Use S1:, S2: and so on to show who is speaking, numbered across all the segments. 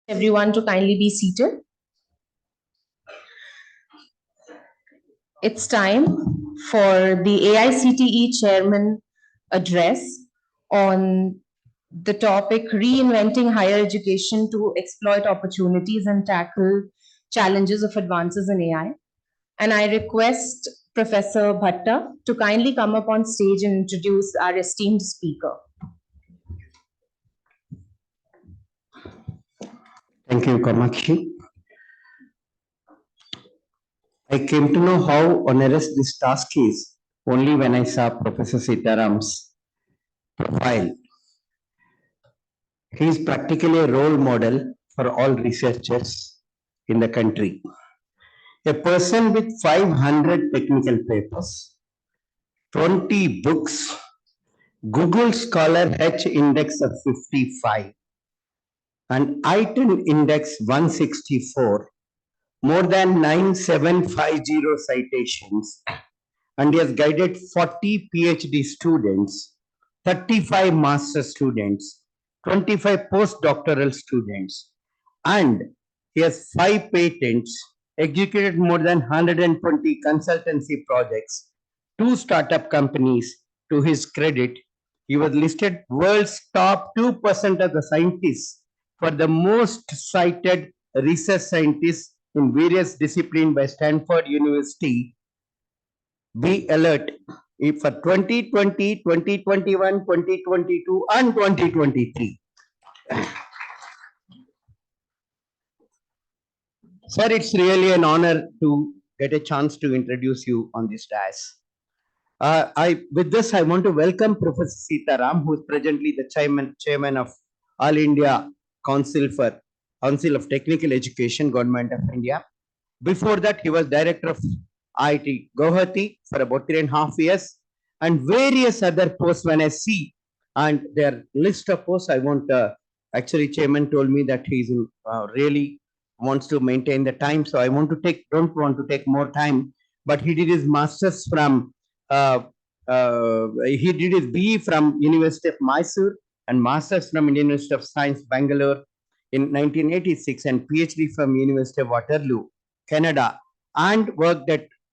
S1: Everyone to kindly be seated. It's time for the AICTE Chairman address on the topic Reinventing Higher Education to Exploit Opportunities and Tackle Challenges of Advances in AI. And I request Professor Bhatta to kindly come up on stage and introduce our esteemed speaker.
S2: Thank you, Kamakshi. I came to know how onerous this task is only when I saw Professor Sitaram's profile. He is practically a role model for all researchers in the country. A person with 500 technical papers, 20 books, Google Scholar H index of 55, and ITIN index 164, more than 9750 citations, and he has guided 40 PhD students, 35 master students, 25 postdoctoral students, and he has 5 patents, executed more than 120 consultancy projects, 2 startup companies. To his credit, he was listed world's top 2% of the scientists for the most cited research scientists in various disciplines by Stanford University. Be alert if for 2020, 2021, 2022, and 2023. Sir, it's really an honor to get a chance to introduce you on this dais. With this, I want to welcome Professor Sitaram, who is presently the chairman of All India Council of Technical Education, Government of India. Before that, he was director of IIT Guwahati for about 3.5 years, and various other posts. When I see and their list of posts, I want actually chairman told me that he's really wants to maintain the time, so I don't want to take more time. But he did his masters from he did his BE from University of Mysore and masters from Indian University of Science, Bangalore in 1986, and PhD from University of Waterloo, Canada, and worked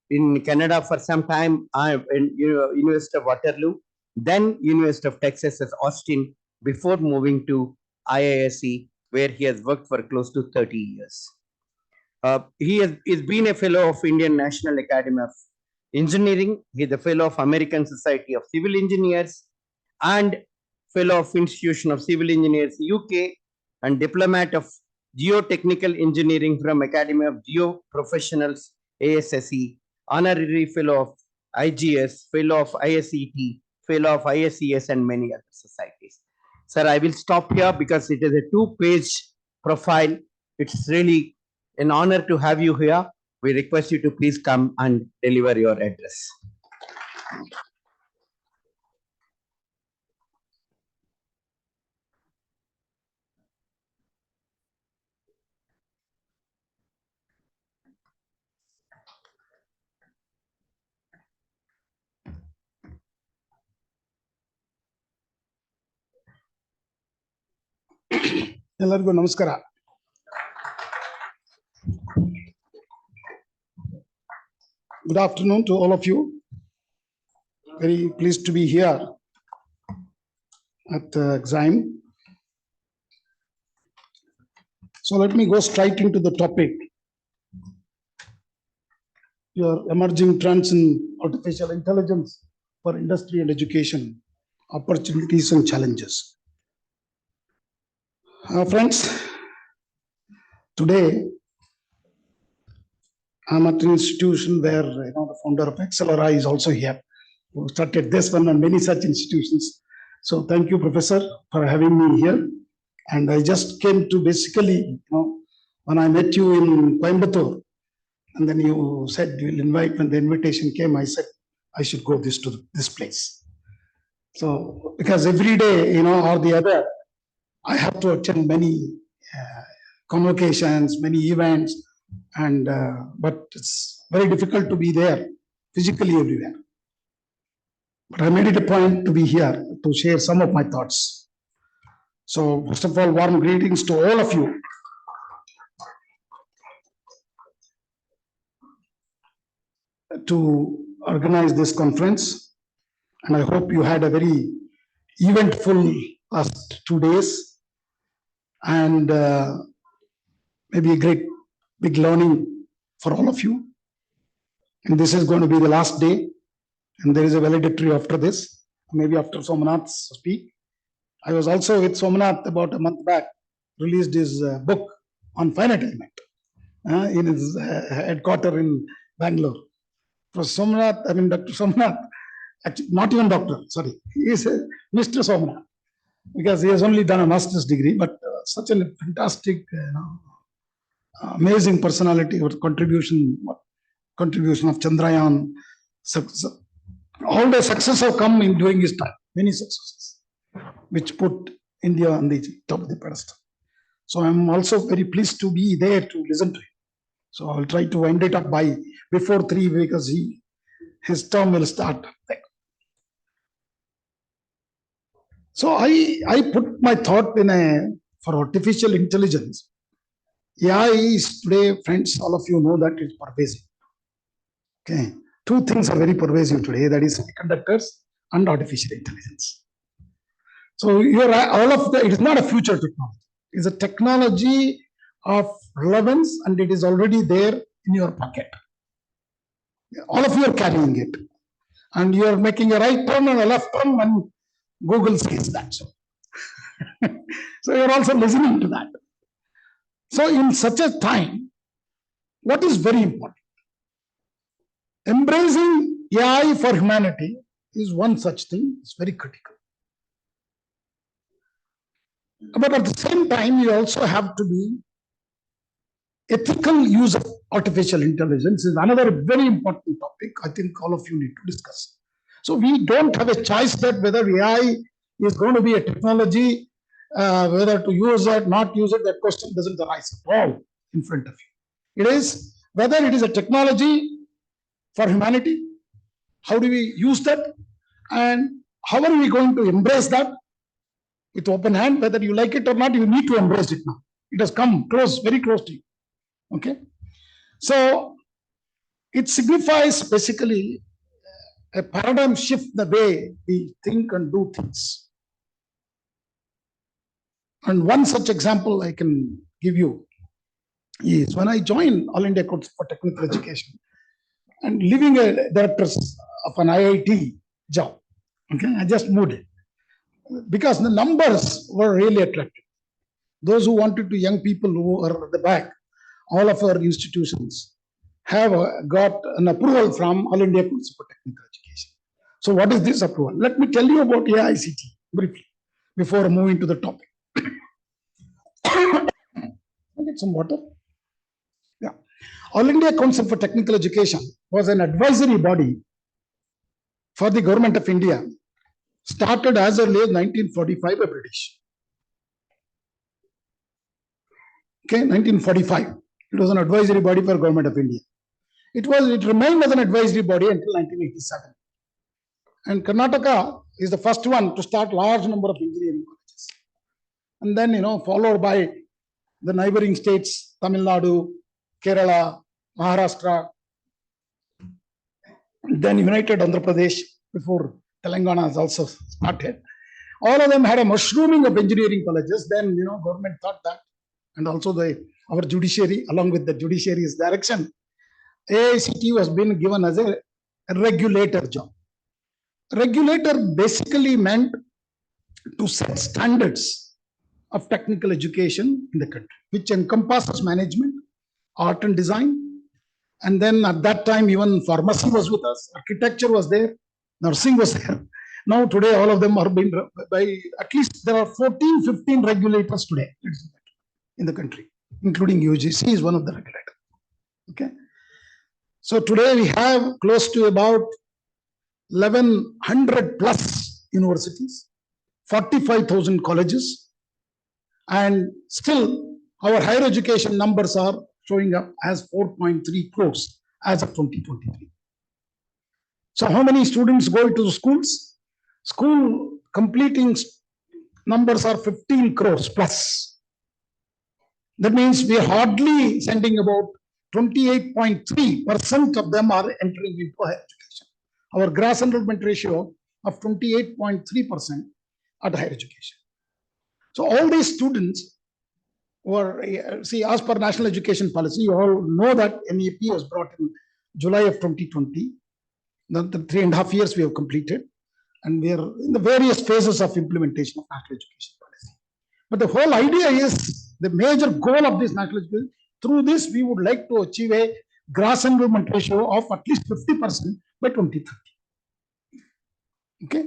S2: in Canada for some time in University of Waterloo, then University of Texas at Austin, before moving to IISc, where he has worked for close to 30 years. He has been a fellow of Indian National Academy of Engineering. He is a fellow of American Society of Civil Engineers and fellow of Institution of Civil Engineers UK, and diplomat of Geotechnical Engineering from Academy of Geo Professionals ASSE, honorary fellow of IGS, fellow of ISET, fellow of ISES, and many other societies. Sir, I will stop here because it is a 2-page profile. It's really an honor to have you here. We request you to please come and deliver your address.
S3: ಎಲ್ಲರಿಗೂ ನಮಸ್ಕಾರ. Good afternoon to all of you. Very pleased to be here at Exime. So let me go straight into the topic. Your emerging trends in artificial intelligence for industry and education, opportunities and challenges. Friends, today I'm at an institution where the founder of Accelera is also here, who started this one and many such institutions. So thank you, Professor, for having me here. And I just came to basically, when I met you in Coimbatore, and then you said you'll invite. When the invitation came, I said I should go to this place. So because every day, or the other, I have to attend many convocations, many events, and but it's very difficult to be there physically everywhere. But I made it a point to be here to share some of my thoughts. So first of all, warm greetings to all of you to organize this conference. And I hope you had a very eventful last 2 days, and maybe a great big learning for all of you. And this is going to be the last day, and there is a valedictory after this, maybe after Somanath's speak. I was also with Somanath about a month back, released his book on finite element in his headquarters in Bangalore. For Somanath, I mean, Dr. Somanath, actually, not even doctor, sorry, he is Mr. Somanath, because he has only done a master's degree, but such a fantastic, amazing personality or contribution of Chandrayaan. All the success have come in during his time, many successes, which put India on the top of the pedestal. So I'm also very pleased to be there to listen to him. So I'll try to wind it up by before 3, because his term will start. So I put my thought for artificial intelligence. AI is today, friends, all of you know that it's pervasive. Okay, 2 things are very pervasive today, that is semiconductors and artificial intelligence. So it is not a future technology. It is a technology of relevance, and it is already there in your pocket. All of you are carrying it, and you are making a right turn and a left turn when Google says that. So you're also listening to that. So in such a time, what is very important? Embracing AI for humanity is one such thing. It's very critical. But at the same time, you also have to be ethical use of artificial intelligence is another very important topic. I think all of you need to discuss. So we don't have a choice that whether AI is going to be a technology, whether to use it, not use it, that question doesn't arise at all in front of you. It is whether it is a technology for humanity, how do we use that, and how are we going to embrace that with open hand. Whether you like it or not, you need to embrace it now. It has come close, very close to you. Okay, so it signifies basically a paradigm shift the way we think and do things. And one such example I can give you is when I joined All India Council for Technical Education and leaving a director of an IIT job. Okay, I just moved it because the numbers were really attractive. Those who wanted to, young people who are at the back, all of our institutions have got an approval from All India Council for Technical Education. So what is this approval? Let me tell you about AICT briefly before moving to the topic. I'll get some water. Yeah. All India Council for Technical Education was an advisory body for the government of India, started as early as 1945 by British. Okay, 1945. It was an advisory body for government of India. It remained as an advisory body until 1987. And Karnataka is the first one to start large number of engineering colleges. And then, followed by the neighboring states, Tamil Nadu, Kerala, Maharashtra, then United Andhra Pradesh before Telangana has also started. All of them had a mushrooming of engineering colleges. Then, government thought that, and also our judiciary, along with the judiciary's direction, AICT was being given as a regulator job. Regulator basically meant to set standards of technical education in the country, which encompasses management, art and design, and then at that time even pharmacy was with us, architecture was there, nursing was there. Now today all of them are being by, at least there are 14, 15 regulators today in the country, including UGC is one of the regulators. Okay, so today we have close to about 1100 plus universities, 45,000 colleges, and still our higher education numbers are showing up as 4.3 crores as of 2023. So how many students go to the schools? School completing numbers are 15 crores plus. That means we are hardly sending about 28.3% of them are entering into higher education. Our gross enrollment ratio of 28.3% at higher education. So all these students were, see, as per National Education Policy, you all know that NEP was brought in July of 2020. The 3.5 years we have completed, and we are in the various phases of implementation of National Education Policy. But the whole idea is, the major goal of this National Education, through this we would like to achieve a gross enrollment ratio of at least 50% by 2030. Okay.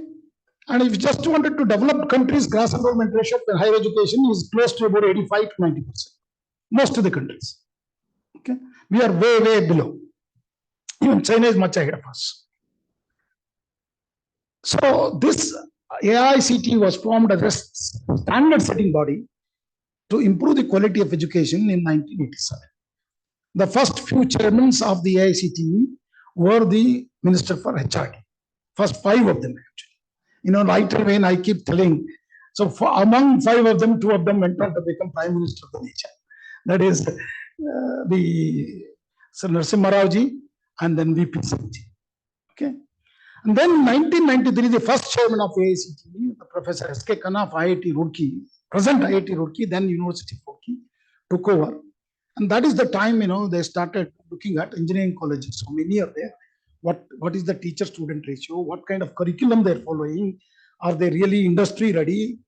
S3: And if you just wanted to develop countries, gross enrollment ratio for higher education is close to about 85 to 90%. Most of the countries. Okay. We are way, way below. Even China is much ahead of us. So this AICT was formed as a standard setting body to improve the quality of education in 1987. The first few chairmen of the AICTE were the Minister for HRD. First 5 of them actually. You know, right away I keep telling, so among 5 of them, 2 of them went on to become Prime Minister of the nation. That is the Sir Narasimha Rao ji and then VP Singh ji. Okay. And then in 1993, the first chairman of AICTE, Professor S.K. Khanna of IIT Roorkee, present IIT Roorkee, then University of Roorkee, took over. And that is the time, you know, they started looking at engineering colleges. So many are there. What is the teacher-student ratio? What kind of curriculum they're following? Are they really industry ready?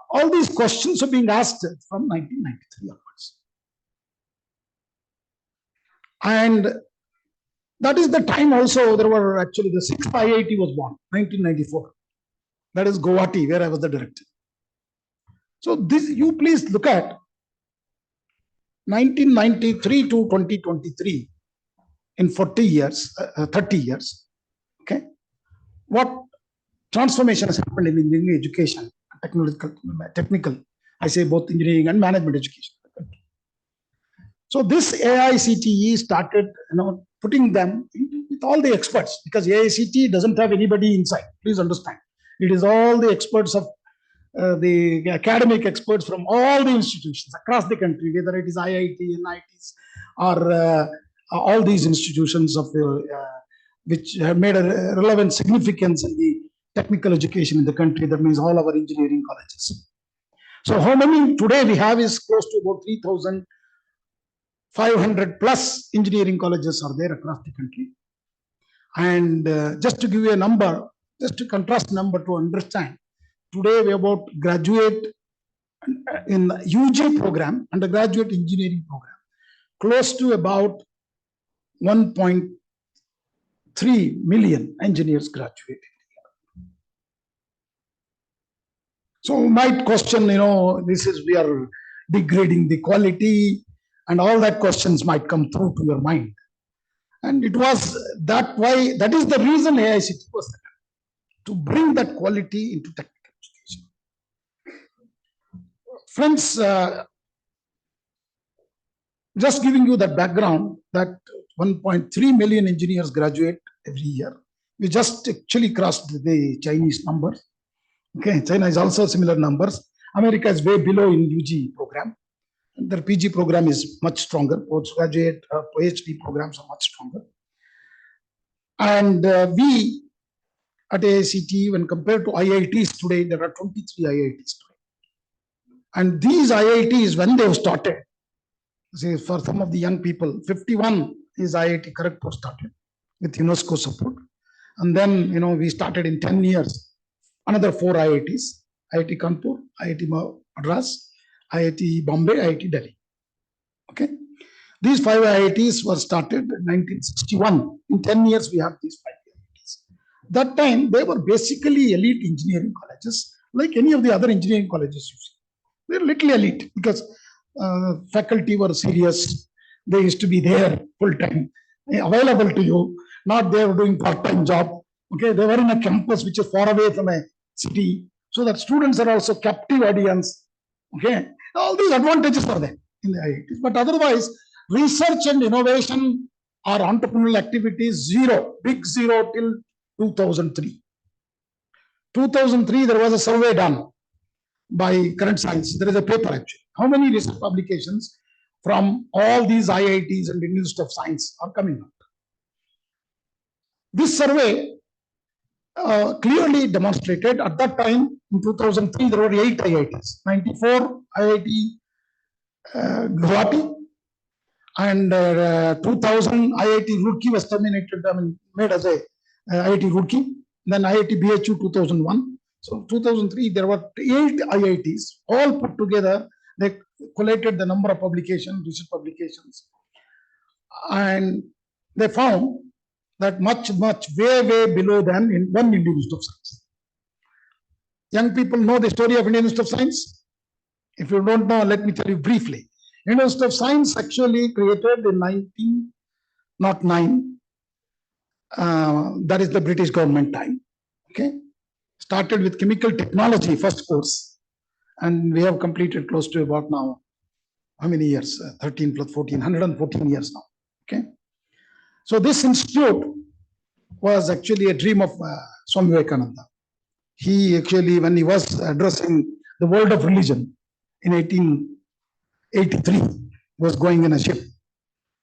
S3: All these questions are being asked from 1993 onwards. And that is the time also there were actually the 6th IIT was born, 1994. That is Guwahati, where I was the director. So this, you please look at 1993 to 2023, in 40 years, 30 years, okay? What transformation has happened in engineering education, technical, I say both engineering and management education. So this AICTE started, you know, putting them with all the experts, because AICTE doesn't have anybody inside. Please understand, it is all the experts of the academic experts from all the institutions across the country, whether it is IIT, NITs, or all these institutions of which have made a relevant significance in the technical education in the country. That means all our engineering colleges. So how many today we have is close to about 3,500 plus engineering colleges are there across the country. And just to give you a number, just to contrast number to understand, today we about graduate in UG program, undergraduate engineering program, close to about 1.3 million engineers graduated. So you might question, you know, this is, we are degrading the quality, and all that questions might come through to your mind. And it was that why, that is the reason AICT was there, to bring that quality into technical education. Friends, just giving you that background, that 1.3 million engineers graduate every year. We just actually crossed the Chinese numbers. Okay, China is also similar numbers. America is way below in UG program. Their PG program is much stronger. Postgraduate, PhD programs are much stronger. And we at AICT, when compared to IITs today, there are 23 IITs today. And these IITs, when they have started, say for some of the young people, 51 is IIT Kharagpur started with UNESCO support. And then, you know, we started in 10 years, another 4 IITs, IIT Kanpur, IIT Madras, IIT Bombay, IIT Delhi. Okay. These 5 IITs were started in 1961. In 10 years, we have these 5 IITs. That time, they were basically elite engineering colleges, like any of the other engineering colleges you see. They're little elite because faculty were serious. They used to be there full time, available to you, not they were doing part-time job. Okay, they were in a campus which is far away from a city, so that students are also captive audience. Okay, all these advantages are there in the IITs. But otherwise, research and innovation or entrepreneurial activities, zero, big zero till 2003. 2003, there was a survey done by Current Science. There is a paper actually. How many research publications from all these IITs and Institutes of Science are coming out. This survey clearly demonstrated at that time in 2003 there were 8 IITs, 94 IIT Guwahati, and 2000 IIT Roorkee was terminated, made as a IIT Roorkee, then IIT BHU 2001. So 2003 there were 8 IITs all put together. They collated the number of publications, research publications, and they found that much way below than in one Indian Institute of Science. Young people know the story of Indian Institute of Science. If you don't know, let me tell you briefly. Indian Institute of Science actually created in 1909. That is the British government time. Okay, started with chemical technology first course, and we have completed close to about now how many years? 13 plus 14, 114 years now. Okay, so this institute was actually a dream of Swami Vivekananda. He actually, when he was addressing the world of religion in 1883, was going in a ship.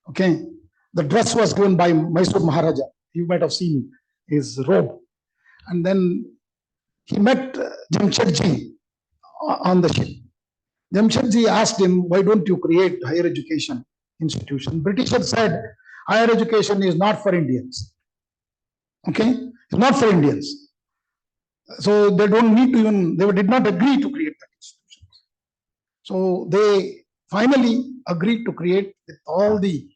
S3: Okay, the dress was given by Mysore Maharaja. You might have seen his robe. And then he met Jamshedji on the ship. Jamshedji asked him, why don't you create higher education institution? British had said, higher education is not for Indians. Okay, it's not for Indians. So they don't need to even, they did not agree to create that institution. So they finally agreed to create with all the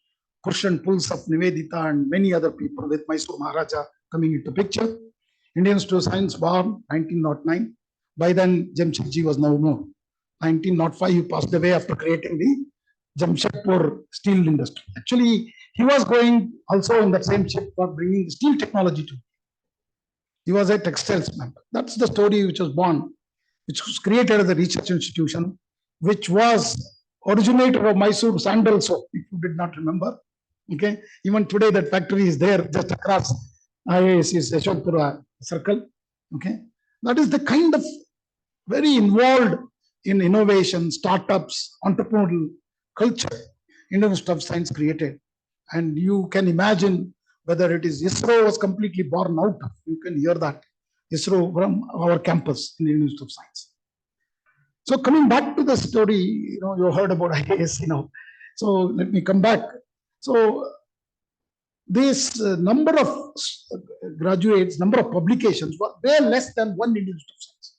S3: push and pulls of Nivedita and many other people, with Mysore Maharaja coming into picture. Indian Institute of Science born 1909. By then, Jamshedji was no more. 1905, he passed away after creating the Jamshedpur steel industry. Actually, he was going also in that same ship for bringing steel technology to. He was a textiles member. That's the story which was born, which was created as a research institution, which was originator of Mysore sandal soap, if you did not remember. Okay, even today that factory is there just across IISc's Yashwadpura circle. Okay, that is the kind of very involved in innovation, startups, entrepreneurial culture Indian Institute of Science created. And you can imagine whether it is ISRO was completely born out of. You can hear that ISRO from our campus in the Indian Institute of Science. So coming back to the story, you heard about IAS, So let me come back. So this number of graduates, number of publications were way less than one Indian Institute of Science.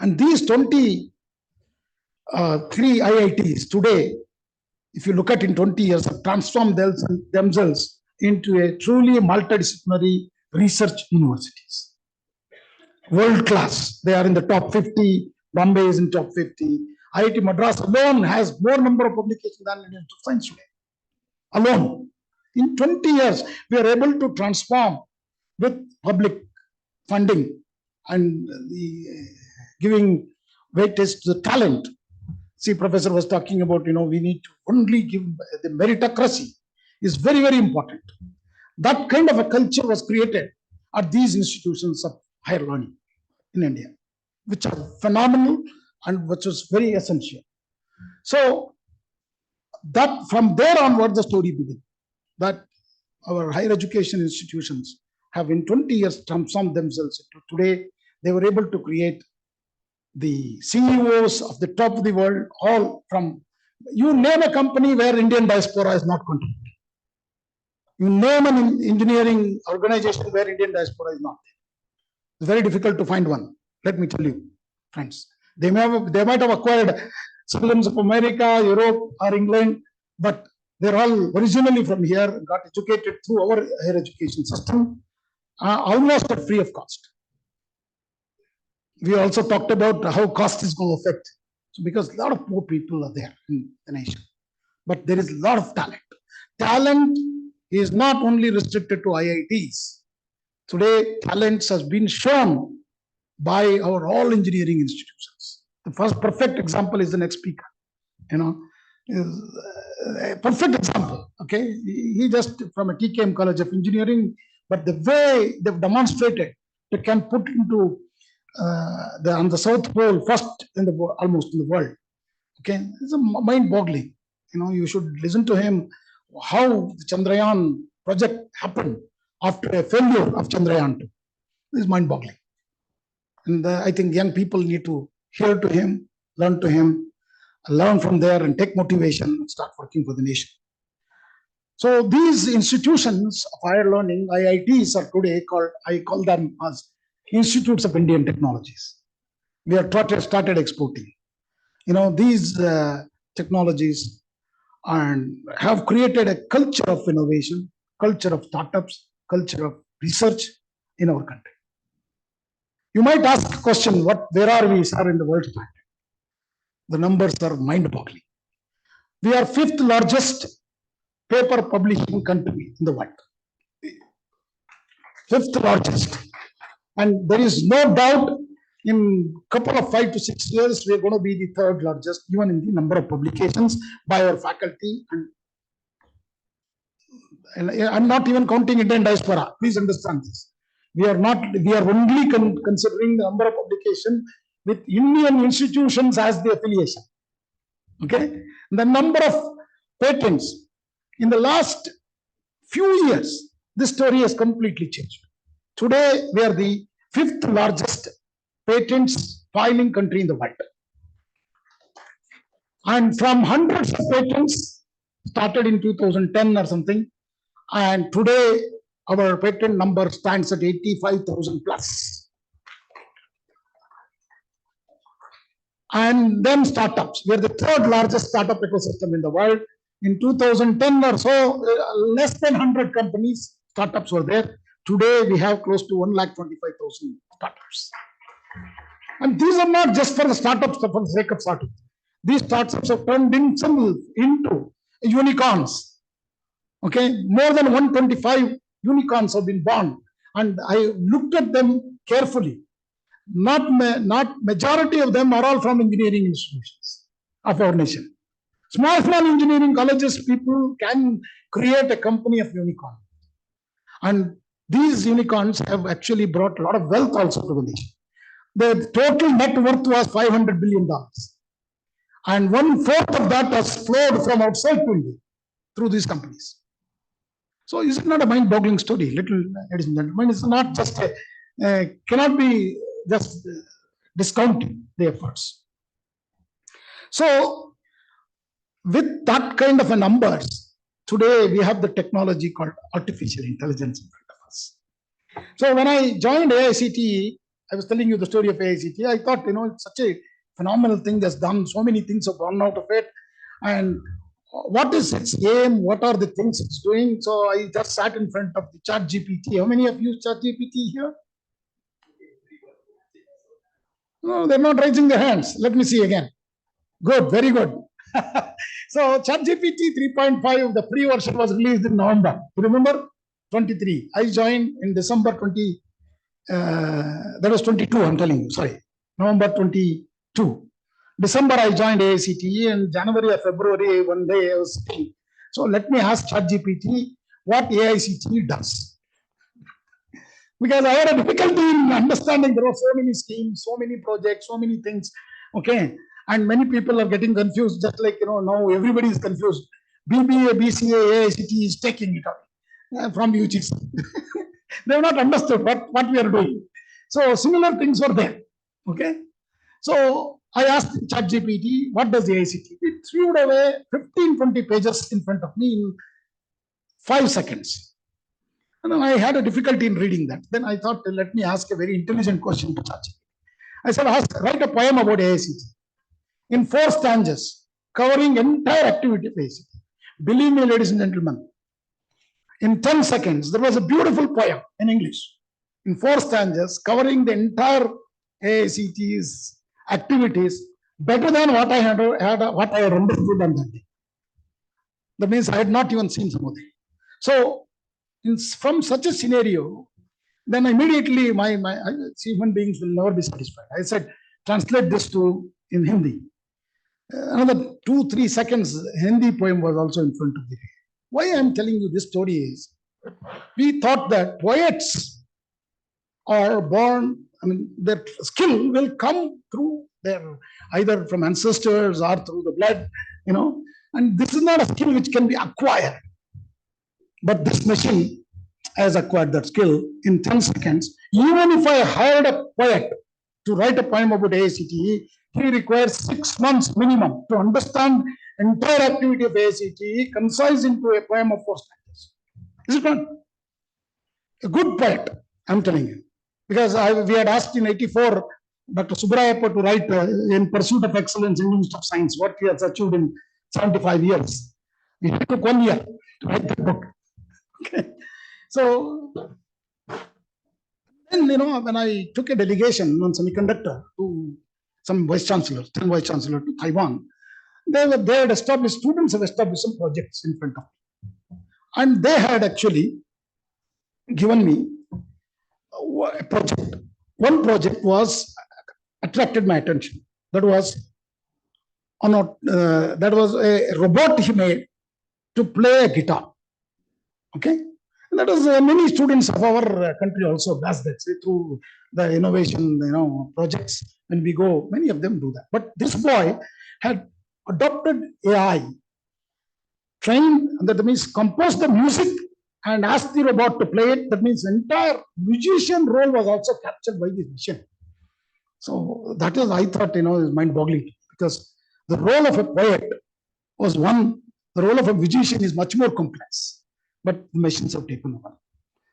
S3: And these 23 IITs today, if you look at in 20 years, have transformed themselves into a truly multidisciplinary research universities. World class. They are in the top 50. Bombay is in top 50. IIT Madras alone has more number of publications than Indian Institute of Science today. Alone. In 20 years, we are able to transform with public funding and giving weightage to the talent. See, Professor was talking about, we need to only give the meritocracy is very, very important. That kind of a culture was created at these institutions of higher learning in India, which are phenomenal and which was very essential. So that from there onward, the story begins. That our higher education institutions have in 20 years transformed themselves into today. They were able to create the CEOs of the top of the world, all from, you name a company where Indian diaspora is not contributing. You name an engineering organization where Indian diaspora is not there. It's very difficult to find one. Let me tell you, friends. They might have acquired citizens of America, Europe, or England, but they're all originally from here, got educated through our higher education system, almost at free of cost. We also talked about how cost is going to affect. So because a lot of poor people are there in the nation, but there is a lot of talent. Talent is not only restricted to IITs. Today, talents has been shown by our all engineering institutions. The first perfect example is the next speaker. Is a perfect example. Okay, he just from a TKM College of Engineering, but the way they've demonstrated, they can put into on the South Pole first in the almost in the world. Okay, it's a mind-boggling. You should listen to him, how the Chandrayaan project happened after a failure of Chandrayaan 2. This is mind-boggling. And I think young people need to hear to him, learn from there and take motivation and start working for the nation. So these institutions of higher learning, IITs, are today I call them as Institutes of Indian Technologies. We have started exporting, these technologies, and have created a culture of innovation, culture of startups, culture of research in our country. You might ask the question, where are we, sir, in the world standard? The numbers are mind-boggling. We are 5th largest paper publishing country in the world. 5th largest. And there is no doubt in a couple of 5 to 6 years, we are going to be the 3rd largest, even in the number of publications by our faculty. And I'm not even counting Indian diaspora. Please understand this. We are only considering the number of publications with Indian institutions as the affiliation. Okay? The number of patents in the last few years, this story has completely changed. Today, we are the 5th largest patents filing country in the world. And from hundreds of patents started in 2010 or something, and today our patent number stands at 85,000 plus. And then startups. We are the 3rd largest startup ecosystem in the world. In 2010 or so, less than 100 companies, startups were there. Today, we have close to 125,000 startups. And these are not just for the startups, for the sake of startups. These startups have turned themselves into unicorns. Okay, more than 125 unicorns have been born. And I looked at them carefully. Not majority of them are all from engineering institutions of our nation. Small engineering colleges, people can create a company of unicorn. And these unicorns have actually brought a lot of wealth also to the nation. The total net worth was $500 billion. And 1/4 of that has flowed from outside to India through these companies. So is it not a mind-boggling story, ladies and gentlemen? It's not just cannot be just discounting the efforts. So with that kind of a numbers, today we have the technology called artificial intelligence in front of us. So when I joined AICTE, I was telling you the story of AICTE. I thought, it's such a phenomenal thing that's done. So many things have gone out of it. And what is its aim? What are the things it's doing? So I just sat in front of the ChatGPT. How many of you use ChatGPT here? No, they're not raising their hands. Let me see again. Good, very good. So ChatGPT 3.5, the free version was released in November. You remember? 23. I joined in December 20. That was 22, I'm telling you, sorry. November 22. December, I joined AICTE, and January or February, one day I was sitting. So let me ask ChatGPT what AICTE does. Because I had a difficulty in understanding. There are so many schemes, so many projects, so many things. Okay. And many people are getting confused, just like, now everybody is confused. BBA, BCA, AICTE is taking it out from UGC. They have not understood what we are doing. So similar things were there. Okay. So I asked ChatGPT, what does AICTE? It threw away 15-20 pages in front of me in 5 seconds. And then I had a difficulty in reading that. Then I thought, let me ask a very intelligent question to ChatGPT. I said, write a poem about AICTE in 4 stanzas, covering entire activity of AICTE. Believe me, ladies and gentlemen, in 10 seconds, there was a beautiful poem in English, in 4 stanzas, covering the entire AICTE's activities, better than what I had understood on that day. That means I had not even seen some of them. So, from such a scenario, then immediately human beings will never be satisfied. I said, translate this in Hindi. Another 2-3 seconds, Hindi poem was also in front of me. Why I am telling you this story is, we thought that poets are born, their skill will come through either from ancestors or through the blood, And this is not a skill which can be acquired. But this machine has acquired that skill in 10 seconds. Even if I hired a poet to write a poem about AICTE, he requires 6 months minimum to understand entire activity of AICTE, concise into a poem of 4 stanzas. Is it not? A good poet, I'm telling you. Because we had asked in 84 Dr. Subrayappa to write In Pursuit of Excellence in Institute of Science, what he has achieved in 75 years. It took 1 year to write the book. Okay. So then, when I took a delegation on semiconductor to some vice chancellors, 10 vice chancellors to Taiwan, they had established, students have established some projects in front of me. And they had actually given me a project. One project was attracted my attention. That was a robot he made to play a guitar. Okay. And that is many students of our country also does that through the innovation, projects. When we go, many of them do that. But this boy had adopted AI, trained, that means composed the music and asked the robot to play it. That means entire musician role was also captured by this machine. So that is, I thought, is mind-boggling, because the role of a poet was one, the role of a musician is much more complex, but the machines have taken over.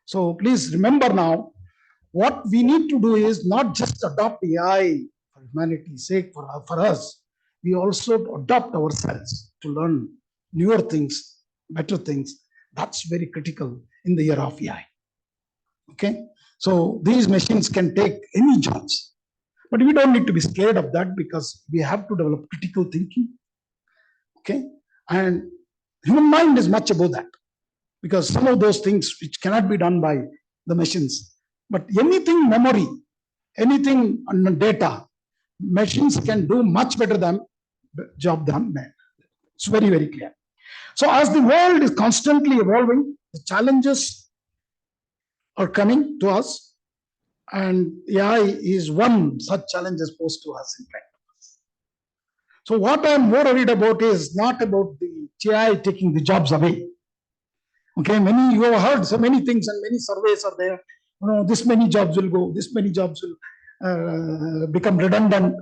S3: So please remember now, what we need to do is not just adopt AI for humanity's sake, for us, we also adopt ourselves to learn newer things, better things. That's very critical in the era of AI. Okay, so these machines can take any jobs, but we don't need to be scared of that, because we have to develop critical thinking. Okay, and human mind is much above that, because some of those things which cannot be done by the machines, but anything memory, anything on data, machines can do much better than job than man. It's very, very clear. So as the world is constantly evolving, the challenges are coming to us, and AI is one such challenge posed to us in fact. So what I'm more worried about is not about the AI taking the jobs away. Okay, you have heard so many things, and many surveys are there. This many jobs will go, this many jobs will become redundant,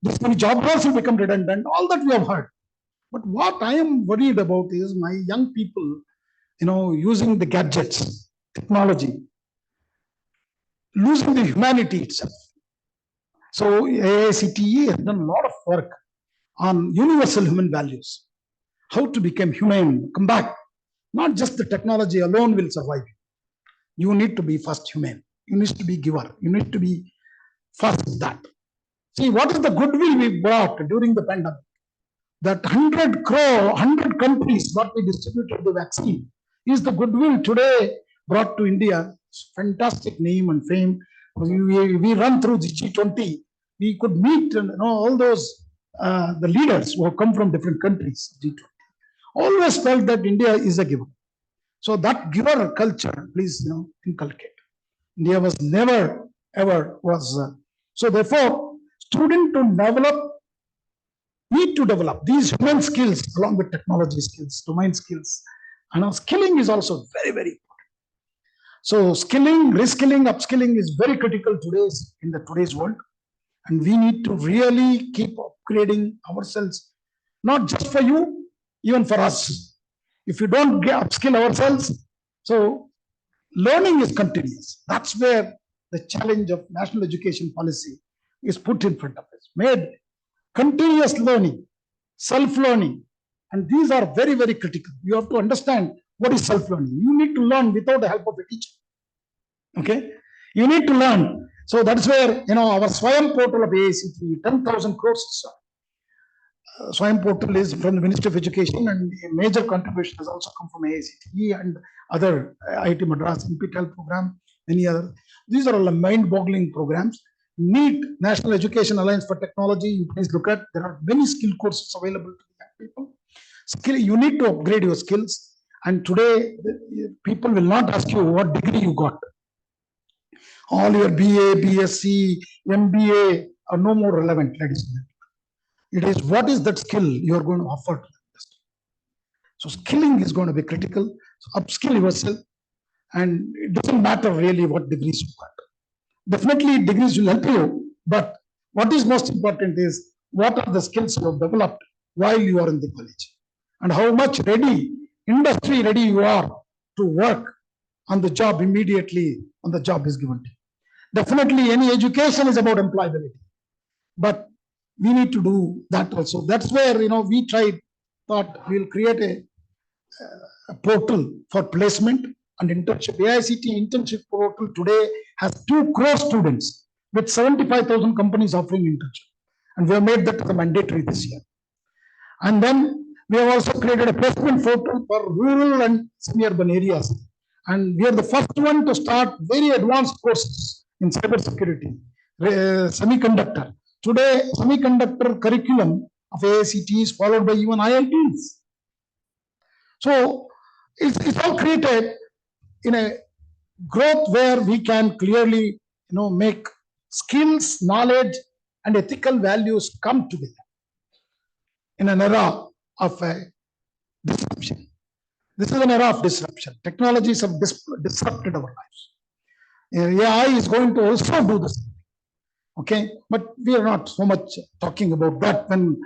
S3: this many job roles will become redundant, all that we have heard. But what I am worried about is my young people, using the gadgets, technology, losing the humanity itself. So AICTE has done a lot of work on universal human values, how to become humane, come back. Not just the technology alone will survive you. You need to be first humane. You need to be giver. You need to be first that. See, what is the goodwill we brought during the pandemic? That 100 countries what we distributed the vaccine is the goodwill today brought to India. It's fantastic name and fame. We run through the G20. We could meet all those the leaders who have come from different countries. G20 always felt that India is a giver. So that giver culture, please inculcate. India was never ever was. So therefore, student to need to develop these human skills along with technology skills, domain skills. And skilling is also very, very important. So skilling, reskilling, upskilling is very critical in today's world. And we need to really keep upgrading ourselves, not just for you, even for us. If you don't upskill ourselves, so learning is continuous. That's where the challenge of national education policy is put in front of us. Made continuous learning, self-learning, and these are very, very critical. You have to understand what is self-learning. You need to learn without the help of a teacher. Okay, you need to learn. So that's where our Swayam portal of AICTE, 10,000 courses. Swayam portal is from the Ministry of Education, and a major contribution has also come from AICTE and other IIT Madras, NPTEL program, many other. These are all mind-boggling programs. NEET, National Education Alliance for Technology, you please look at. There are many skill courses available to young people. You need to upgrade your skills. And today, people will not ask you what degree you got. All your BA, BSc, MBA are no more relevant, ladies and gentlemen. It is what is that skill you are going to offer to the industry. So skilling is going to be critical. So upskill yourself, and it doesn't matter really what degrees you got. Definitely degrees will help you, but what is most important is what are the skills you have developed while you are in the college, and how much industry ready you are to work on the job immediately when the job is given to you. Definitely any education is about employability, but we need to do that also. That's where we thought we'll create a portal for placement and internship. AICT internship portal today has 2 crore students with 75,000 companies offering internship, and we have made that the mandatory this year. And then we have also created a placement portal for rural and semi-urban areas, and we are the first one to start very advanced courses in cybersecurity, semiconductor. Today, semiconductor curriculum of AICT is followed by even IITs. So it's all created in a growth where we can clearly make skills, knowledge, and ethical values come together in an era of disruption. This is an era of disruption. Technologies have disrupted our lives. AI is going to also do this. Okay, but we are not so much talking about that. When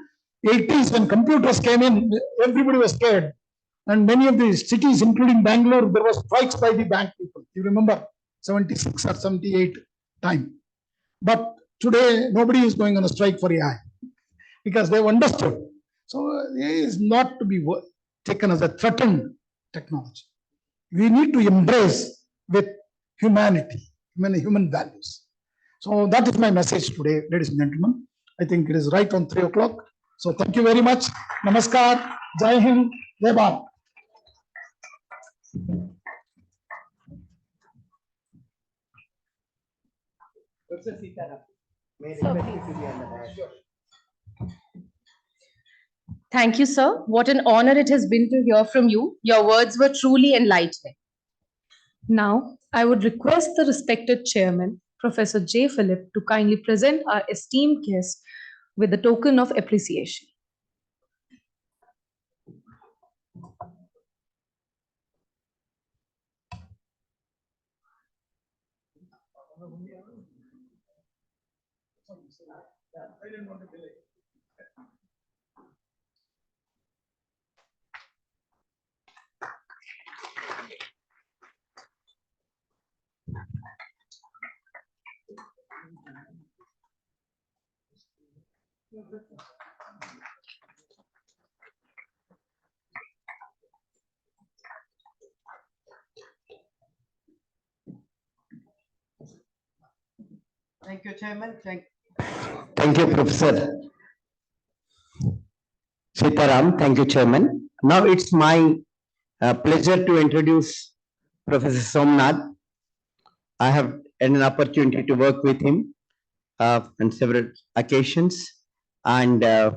S3: 80s, when computers came in, everybody was scared. And many of the cities, including Bangalore, there was strikes by the bank people. You remember 76 or 78 time. But today, nobody is going on a strike for AI because they've understood. So AI is not to be taken as a threatened technology. We need to embrace with humanity, human values. So that is my message today, ladies and gentlemen. I think it is right on 3 o'clock. So thank you very much. Namaskar. Jai Hind. Jai Bharat.
S1: Thank you, sir. What an honor it has been to hear from you. Your words were truly enlightening.
S4: Now, I would request the respected chairman, Professor J. Philip, to kindly present our esteemed guest with a token of appreciation.
S2: Thank you, Chairman. Thank you, Professor Sitaram. Thank you, Chairman. Now it's my pleasure to introduce Professor Somnath. I have had an opportunity to work with him on several occasions, and I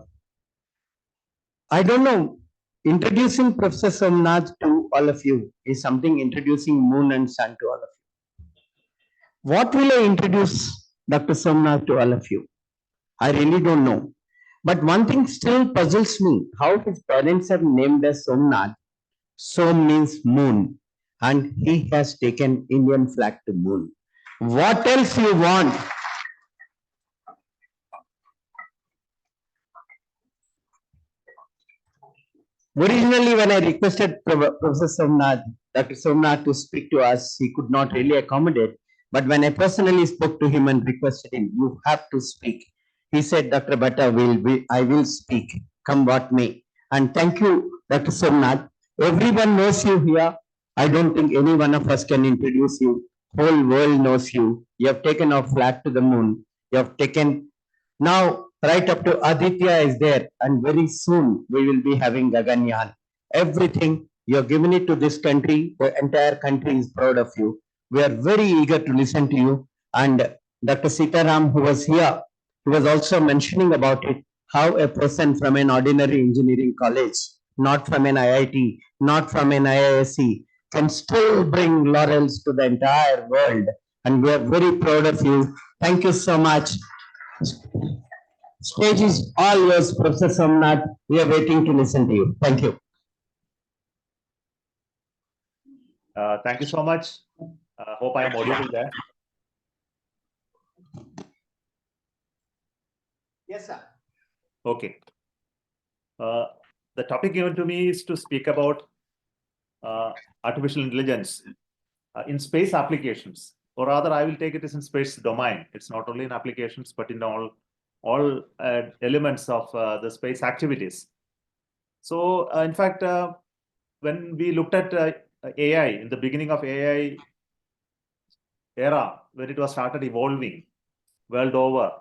S2: don't know, introducing Professor Somnath to all of you is something introducing moon and sun to all of you. What will I introduce Dr. Somnath to all of you? I really don't know. But one thing still puzzles me, how his parents have named as Somnath. Som means moon, and he has taken Indian flag to moon. What else you want? Originally, when I requested Professor Somnath, Dr. Somnath to speak to us, he could not really accommodate. But when I personally spoke to him and requested him, you have to speak. He said, Dr. Bhatta, I will speak, come what may. And thank you, Dr. Somnath. Everyone knows you here. I don't think any one of us can introduce you. Whole world knows you. You have taken our flag to the moon. You have taken, now right up to Aditya is there, and very soon we will be having Gaganyaan. Everything you have given it to this country, the entire country is proud of you. We are very eager to listen to you. And Dr. Sitaram, who was here, he was also mentioning about it, how a person from an ordinary engineering college, not from an IIT, not from an IISc, can still bring laurels to the entire world. And we are very proud of you. Thank you so much. Stage is all yours, Professor Somnath. We are waiting to listen to you. Thank you.
S5: Thank you so much. Hope I am audible there.
S2: Yes, sir.
S5: Okay. The topic given to me is to speak about artificial intelligence in space applications, or rather, I will take it as in space domain. It's not only in applications, but in all elements of the space activities. So, in fact, when we looked at AI in the beginning of AI era, when it was started evolving world over,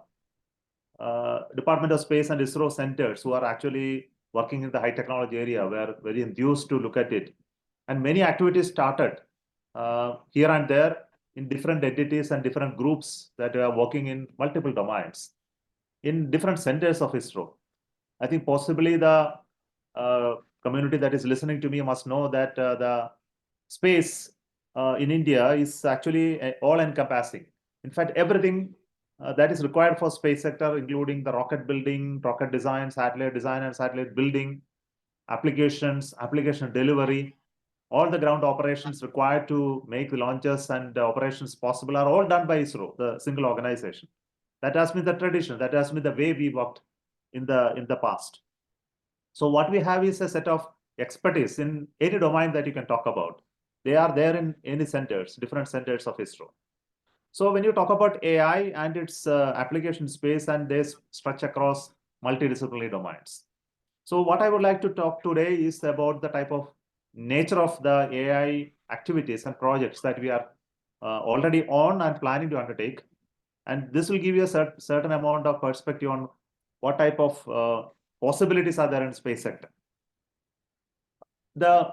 S5: Department of Space and ISRO centers who are actually working in the high technology area were very enthused to look at it. And many activities started here and there in different entities and different groups that are working in multiple domains in different centers of ISRO. I think possibly the community that is listening to me must know that the space in India is actually all encompassing. In fact, everything that is required for space sector, including the rocket building, rocket design, and satellite building, applications, application delivery, all the ground operations required to make the launches and operations possible are all done by ISRO, the single organization. That has been the tradition. That has been the way we worked in the past. So what we have is a set of expertise in any domain that you can talk about. They are there in any centers, different centers of ISRO. So when you talk about AI and its application space, and they stretch across multidisciplinary domains. So what I would like to talk today is about the type of nature of the AI activities and projects that we are already on and planning to undertake. And this will give you a certain amount of perspective on what type of possibilities are there in space sector.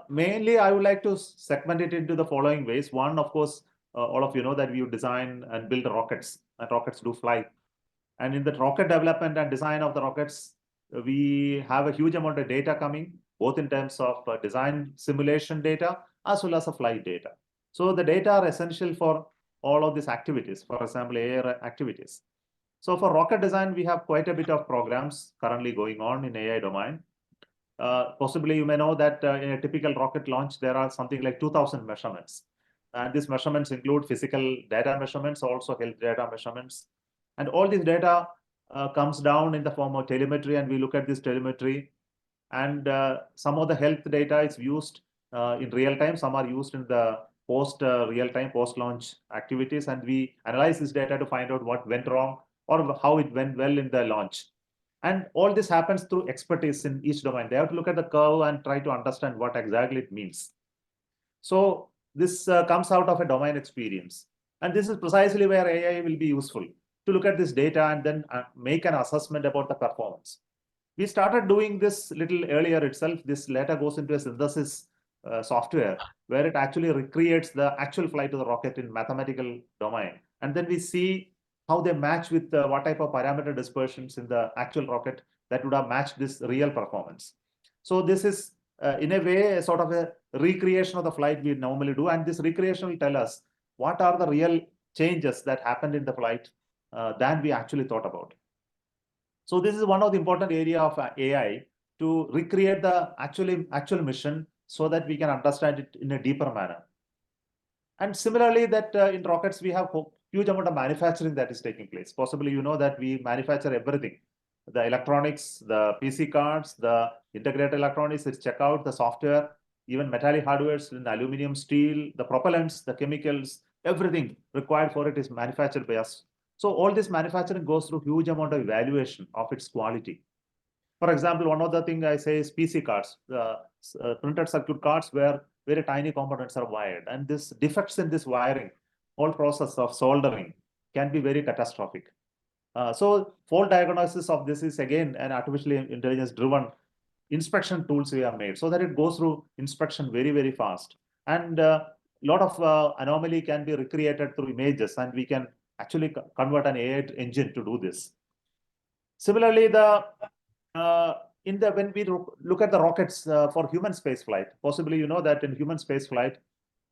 S5: Mainly, I would like to segment it into the following ways. One, of course, all of you know that we design and build rockets, and rockets do fly. And in the rocket development and design of the rockets, we have a huge amount of data coming, both in terms of design simulation data as well as the flight data. So the data are essential for all of these activities, for example, AI activities. So for rocket design, we have quite a bit of programs currently going on in AI domain. Possibly you may know that in a typical rocket launch, there are something like 2,000 measurements. And these measurements include physical data measurements, also health data measurements. And all this data comes down in the form of telemetry, and we look at this telemetry. And some of the health data is used in real time. Some are used in the post real time, post launch activities. And we analyze this data to find out what went wrong or how it went well in the launch. And all this happens through expertise in each domain. They have to look at the curve and try to understand what exactly it means. So this comes out of a domain experience. And this is precisely where AI will be useful, to look at this data and then make an assessment about the performance. We started doing this little earlier itself. This later goes into a synthesis software where it actually recreates the actual flight of the rocket in mathematical domain. And then we see how they match with what type of parameter dispersions in the actual rocket that would have matched this real performance. So this is in a way a sort of a recreation of the flight we normally do, and this recreation will tell us what are the real changes that happened in the flight than we actually thought about. So this is one of the important area of AI, to recreate the actual mission so that we can understand it in a deeper manner. And similarly, that in rockets, we have huge amount of manufacturing that is taking place. Possibly, you know that we manufacture everything. The electronics, the PC cards, the integrated electronics, its checkout, the software, even metallic hardwares in aluminum, steel, the propellants, the chemicals, everything required for it is manufactured by us. So all this manufacturing goes through huge amount of evaluation of its quality. For example, one other thing I say is PC cards, the printed circuit cards where very tiny components are wired, and this defects in this wiring, whole process of soldering can be very catastrophic. So fault diagnosis of this is again an artificially intelligence driven inspection tools we have made, so that it goes through inspection very, very fast. And a lot of anomaly can be recreated through images, and we can actually convert an AI engine to do this. Similarly, when we look at the rockets for human space flight, possibly you know that in human space flight,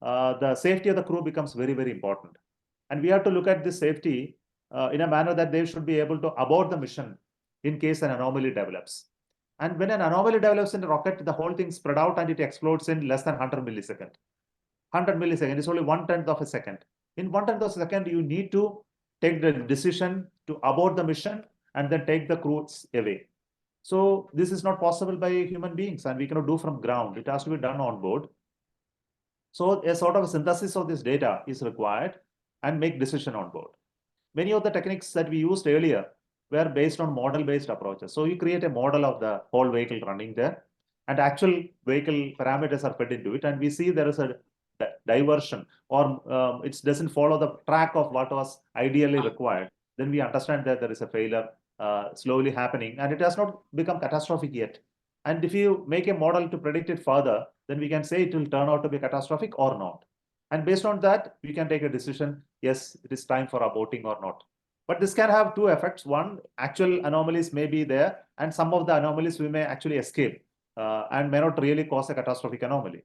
S5: the safety of the crew becomes very, very important. And we have to look at this safety in a manner that they should be able to abort the mission in case an anomaly develops. And when an anomaly develops in the rocket, the whole thing spread out and it explodes in less than 100 milliseconds. 100 milliseconds, it's only 1/10 of a second. In 1/10 of a second, you need to take the decision to abort the mission and then take the crews away. So this is not possible by human beings, and we cannot do from ground. It has to be done on board. So a sort of a synthesis of this data is required and make decision on board. Many of the techniques that we used earlier were based on model-based approaches. So you create a model of the whole vehicle running there, and actual vehicle parameters are fed into it, and we see there is a diversion, or it doesn't follow the track of what was ideally required. Then we understand that there is a failure slowly happening, and it has not become catastrophic yet. And if you make a model to predict it further, then we can say it will turn out to be catastrophic or not. And based on that, we can take a decision, yes, it is time for aborting or not. But this can have two effects. One, actual anomalies may be there, and some of the anomalies we may actually escape and may not really cause a catastrophic anomaly.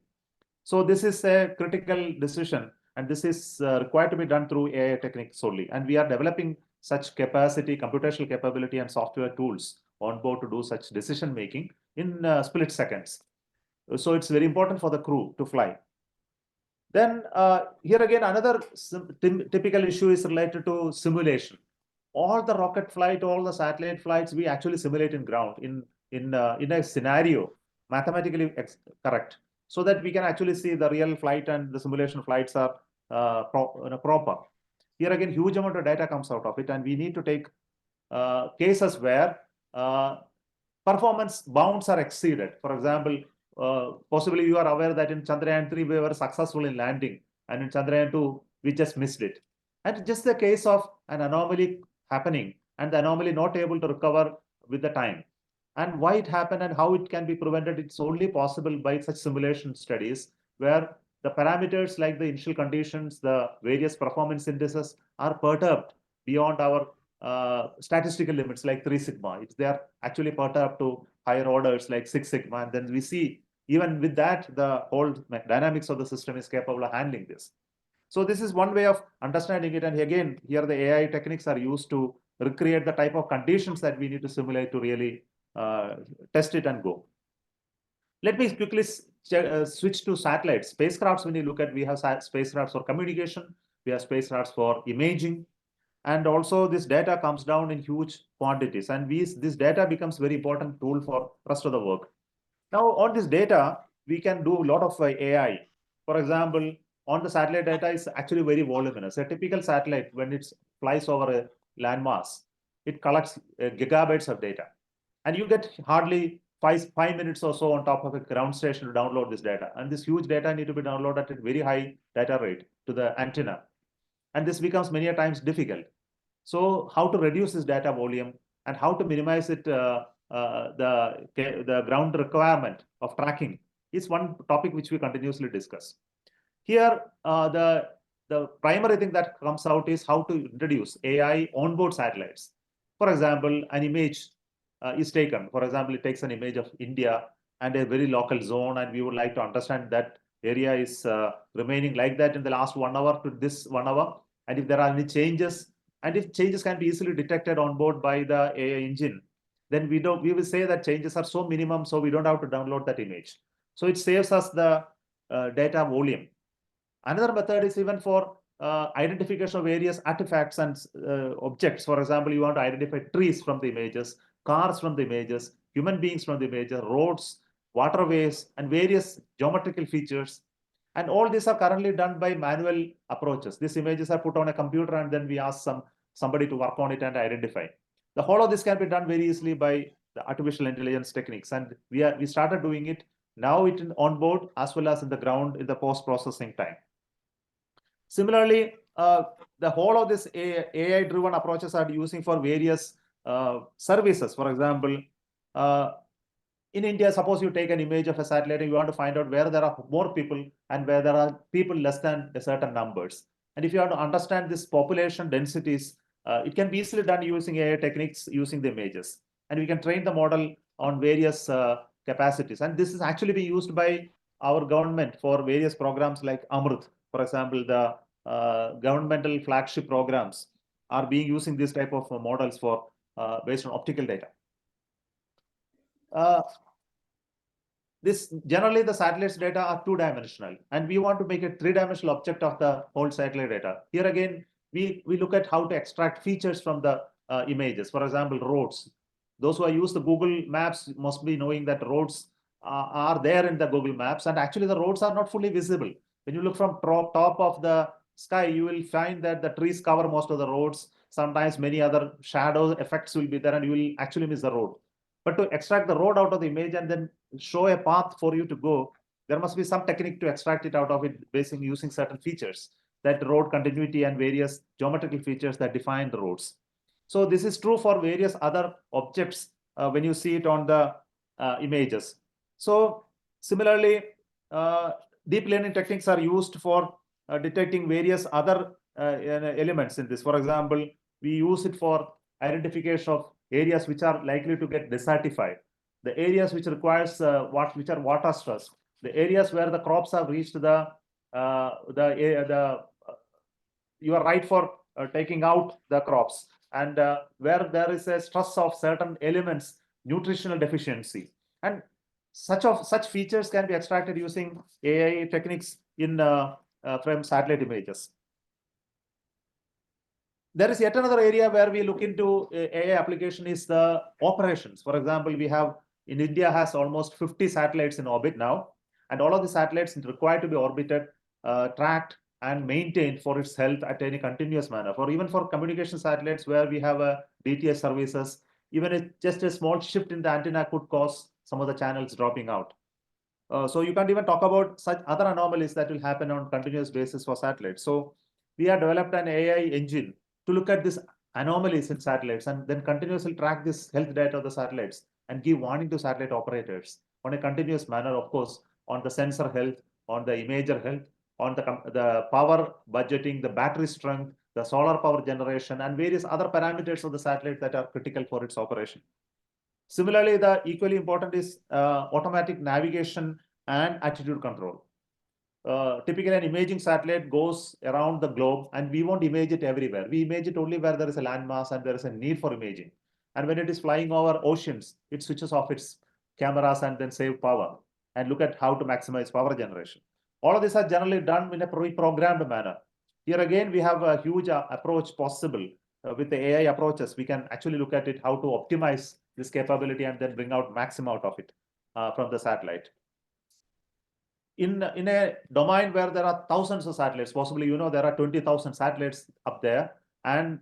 S5: So this is a critical decision, and this is required to be done through AI techniques solely. And we are developing such capacity, computational capability, and software tools on board to do such decision making in split seconds. So it's very important for the crew to fly. Then here again, another typical issue is related to simulation. All the rocket flight, all the satellite flights, we actually simulate in ground in a scenario mathematically correct, so that we can actually see the real flight and the simulation flights are proper. Here again, huge amount of data comes out of it, and we need to take cases where performance bounds are exceeded. For example, possibly you are aware that in Chandrayaan 3 we were successful in landing, and in Chandrayaan 2 we just missed it. And just the case of an anomaly happening and the anomaly not able to recover with the time. And why it happened and how it can be prevented, it's only possible by such simulation studies where the parameters like the initial conditions, the various performance indices are perturbed beyond our statistical limits like 3 sigma. They are actually perturbed to higher orders like 6 sigma. And then we see even with that, the whole dynamics of the system is capable of handling this. So this is one way of understanding it. And again, here the AI techniques are used to recreate the type of conditions that we need to simulate to really test it and go. Let me quickly switch to satellites. Spacecrafts, when you look at, we have spacecrafts for communication, we have spacecrafts for imaging, and also this data comes down in huge quantities. And this data becomes very important tool for rest of the work. Now on this data, we can do a lot of AI. For example, on the satellite data is actually very voluminous. A typical satellite, when it flies over a landmass, it collects gigabytes of data. And you get hardly 5 minutes or so on top of a ground station to download this data. And this huge data need to be downloaded at very high data rate to the antenna. And this becomes many a times difficult. So how to reduce this data volume and how to minimize it, the ground requirement of tracking is one topic which we continuously discuss. Here, the primary thing that comes out is how to introduce AI onboard satellites. For example, an image is taken. For example, it takes an image of India and a very local zone, and we would like to understand that area is remaining like that in the last 1 hour to this 1 hour. And if there are any changes, and if changes can be easily detected on board by the AI engine, then we will say that changes are so minimum, so we don't have to download that image. So it saves us the data volume. Another method is even for identification of various artifacts and objects. For example, you want to identify trees from the images, cars from the images, human beings from the images, roads, waterways, and various geometrical features. And all these are currently done by manual approaches. These images are put on a computer, and then we ask somebody to work on it and identify. The whole of this can be done very easily by the artificial intelligence techniques. And we started doing it now on board as well as in the ground in the post-processing time. Similarly, the whole of this AI-driven approaches are using for various services. For example, in India, suppose you take an image of a satellite and you want to find out where there are more people and where there are people less than a certain numbers. And if you want to understand this population densities, it can be easily done using AI techniques, using the images. And we can train the model on various capacities. And this is actually being used by our government for various programs like Amrit. For example, the governmental flagship programs are being using this type of models for based on optical data. this generally the satellites data are two-dimensional, and we want to make a three-dimensional object of the whole satellite data. Here again, we look at how to extract features from the images. For example, roads. Those who have used the Google Maps must be knowing that roads are there in the Google Maps, and actually the roads are not fully visible. When you look from top of the sky, you will find that the trees cover most of the roads. Sometimes many other shadow effects will be there, and you will actually miss the road. But to extract the road out of the image and then show a path for you to go, there must be some technique to extract it out of it, basically using certain features, that road continuity and various geometrical features that define the roads. So this is true for various other objects when you see it on the images. So similarly, deep learning techniques are used for detecting various other elements in this. For example, we use it for identification of areas which are likely to get desertified, the areas which requires which are water stress, the areas where the crops have reached you are right for taking out the crops, and where there is a stress of certain elements, nutritional deficiency, and such features can be extracted using AI techniques in from satellite images. There is yet another area where we look into AI application is the operations. For example, we have in India has almost 50 satellites in orbit now, and all of the satellites required to be orbited, tracked, and maintained for its health at any continuous manner. For even for communication satellites where we have DTS services, even just a small shift in the antenna could cause some of the channels dropping out. So you can't even talk about such other anomalies that will happen on continuous basis for satellites. So we have developed an AI engine to look at these anomalies in satellites and then continuously track this health data of the satellites and give warning to satellite operators on a continuous manner, of course, on the sensor health, on the imager health, on the power budgeting, the battery strength, the solar power generation, and various other parameters of the satellite that are critical for its operation. Similarly, the equally important is automatic navigation and attitude control. Typically, an imaging satellite goes around the globe, and we won't image it everywhere. We image it only where there is a landmass and there is a need for imaging. And when it is flying over oceans, it switches off its cameras and then save power and look at how to maximize power generation. All of these are generally done in a pre-programmed manner. Here again, we have a huge approach possible with the AI approaches. We can actually look at it, how to optimize this capability and then bring out maximum out of it from the satellite. In a domain where there are thousands of satellites, possibly, there are 20,000 satellites up there, and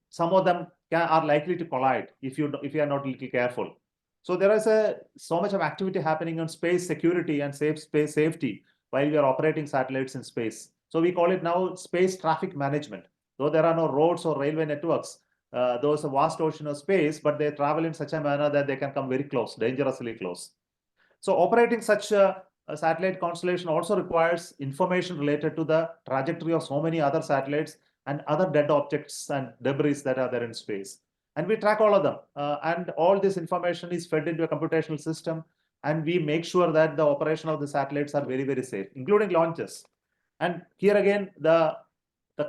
S5: some of them are likely to collide if you are not little careful. So there is so much of activity happening on space security and space safety while we are operating satellites in space. So we call it now space traffic management. Though there are no roads or railway networks, those are vast ocean of space, but they travel in such a manner that they can come very close, dangerously close. So operating such a satellite constellation also requires information related to the trajectory of so many other satellites and other dead objects and debris that are there in space. And we track all of them. And all this information is fed into a computational system. And we make sure that the operation of the satellites are very, very safe, including launches. And here again, the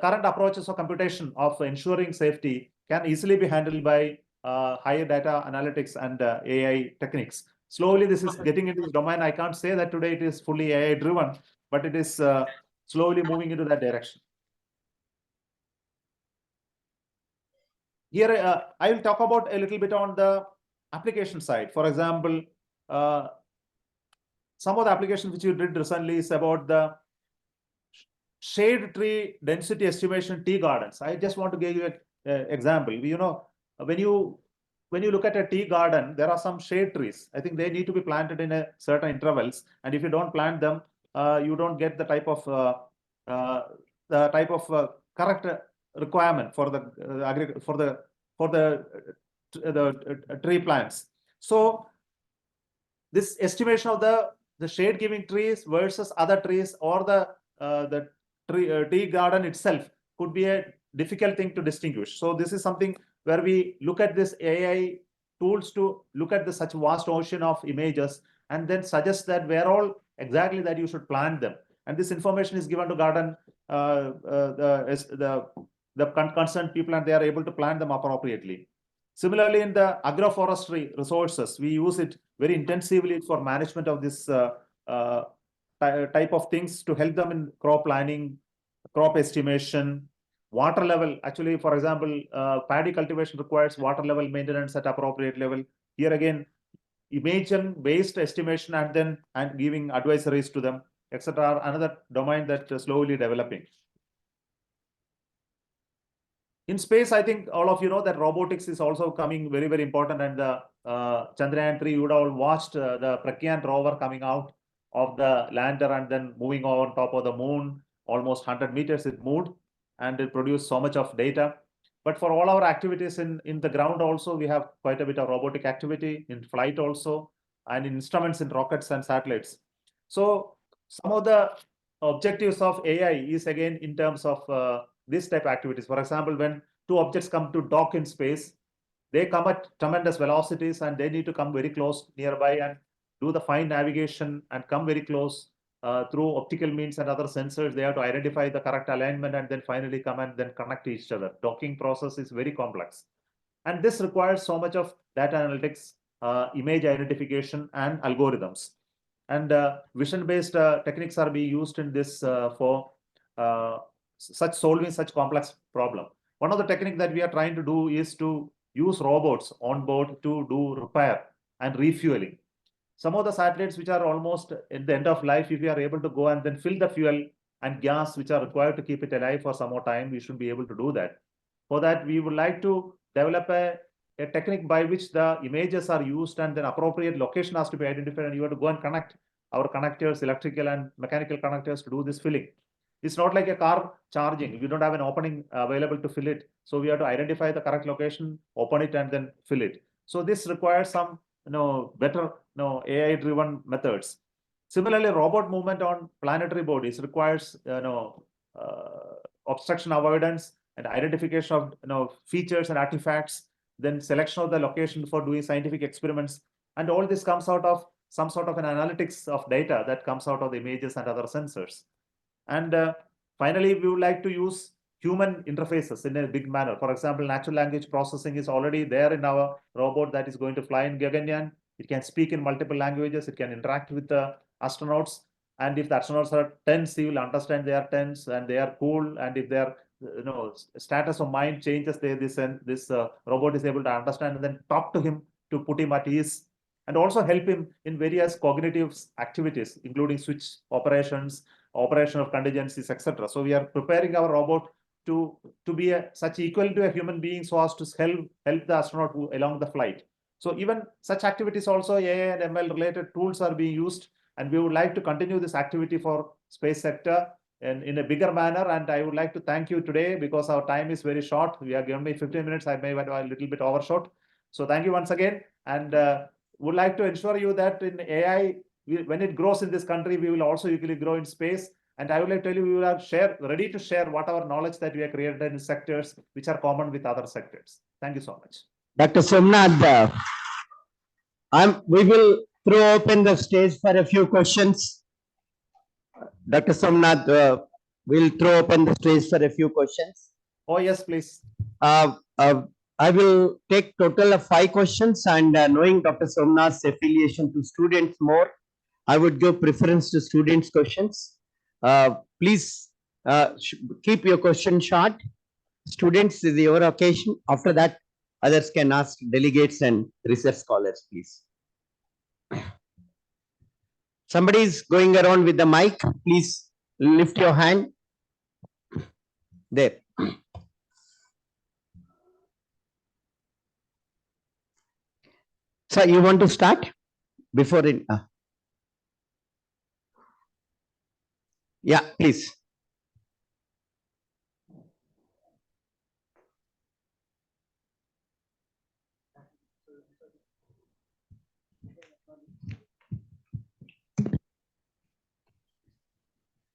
S5: current approaches of computation of ensuring safety can easily be handled by higher data analytics and AI techniques. Slowly, this is getting into the domain. I can't say that today it is fully AI driven, but it is slowly moving into that direction. Here, I will talk about a little bit on the application side. For example, some of the applications which you did recently is about the shade tree density estimation tea gardens. I just want to give you an example. When you look at a tea garden, there are some shade trees. I think they need to be planted in a certain intervals, and if you don't plant them, you don't get the type of correct requirement for the tree plants. So this estimation of the shade giving trees versus other trees or the tea garden itself could be a difficult thing to distinguish. So this is something where we look at this AI tools to look at such vast ocean of images and then suggest that where all exactly that you should plant them. And this information is given to garden the concerned people, and they are able to plant them appropriately. Similarly, in the agroforestry resources, we use it very intensively for management of this type of things to help them in crop planning, crop estimation, water level. Actually, for example, paddy cultivation requires water level maintenance at appropriate level. Here again, imagine-based estimation and giving advisories to them, etc. Another domain that is slowly developing. In space, I think all of you know that robotics is also coming very, very important. And the Chandrayaan-3, you would all watched the Pragyan rover coming out of the lander and then moving on top of the moon. Almost 100 meters it moved, and it produced so much of data. But for all our activities in the ground also, we have quite a bit of robotic activity in flight also, and in instruments in rockets and satellites. So some of the objectives of AI is again in terms of this type of activities. For example, when two objects come to dock in space, they come at tremendous velocities and they need to come very close nearby and do the fine navigation and come very close through optical means and other sensors. They have to identify the correct alignment and then finally come and then connect to each other. Docking process is very complex. And this requires so much of data analytics, image identification, and algorithms. And vision-based techniques are being used in this for solving such complex problem. One of the techniques that we are trying to do is to use robots on board to do repair and refueling. Some of the satellites which are almost at the end of life, if we are able to go and then fill the fuel and gas which are required to keep it alive for some more time, we should be able to do that. For that, we would like to develop a technique by which the images are used and then appropriate location has to be identified, and you have to go and connect our connectors, electrical and mechanical connectors, to do this filling. It's not like a car charging. We don't have an opening available to fill it. So we have to identify the correct location, open it, and then fill it. So this requires some better AI-driven methods. Similarly, robot movement on planetary bodies requires obstruction avoidance and identification of features and artifacts, then selection of the location for doing scientific experiments. And all this comes out of some sort of an analytics of data that comes out of the images and other sensors. And finally, we would like to use human interfaces in a big manner. For example, natural language processing is already there in our robot that is going to fly in Gaganyaan. It can speak in multiple languages. It can interact with the astronauts. And if the astronauts are tense, he will understand they are tense and they are cool. And if their status of mind changes, this robot is able to understand and then talk to him to put him at ease, and also help him in various cognitive activities, including switch operations, operation of contingencies, etc. So we are preparing our robot to be such equal to a human being so as to help the astronaut along the flight. So even such activities also, AI and ML related tools are being used, and we would like to continue this activity for space sector in a bigger manner. And I would like to thank you today because our time is very short. We are given me 15 minutes. I may have a little bit overshot. So thank you once again, and would like to ensure you that in AI, when it grows in this country, we will also equally grow in space. And I would like to tell you, we are ready to share whatever knowledge that we have created in sectors which are common with other sectors. Thank you so much.
S2: Dr. Somnath, we will throw open the stage for a few questions. Dr. Somnath, we'll throw open the stage for a few questions.
S5: Oh, yes, please.
S2: I will take total of 5 questions, and knowing Dr. Somnath's affiliation to students more, I would give preference to students' questions. Please keep your question short. Students, is your occasion. After that, others can ask delegates and research scholars, please. Somebody is going around with the mic. Please lift your hand. There. So you want to start before it? Yeah, please.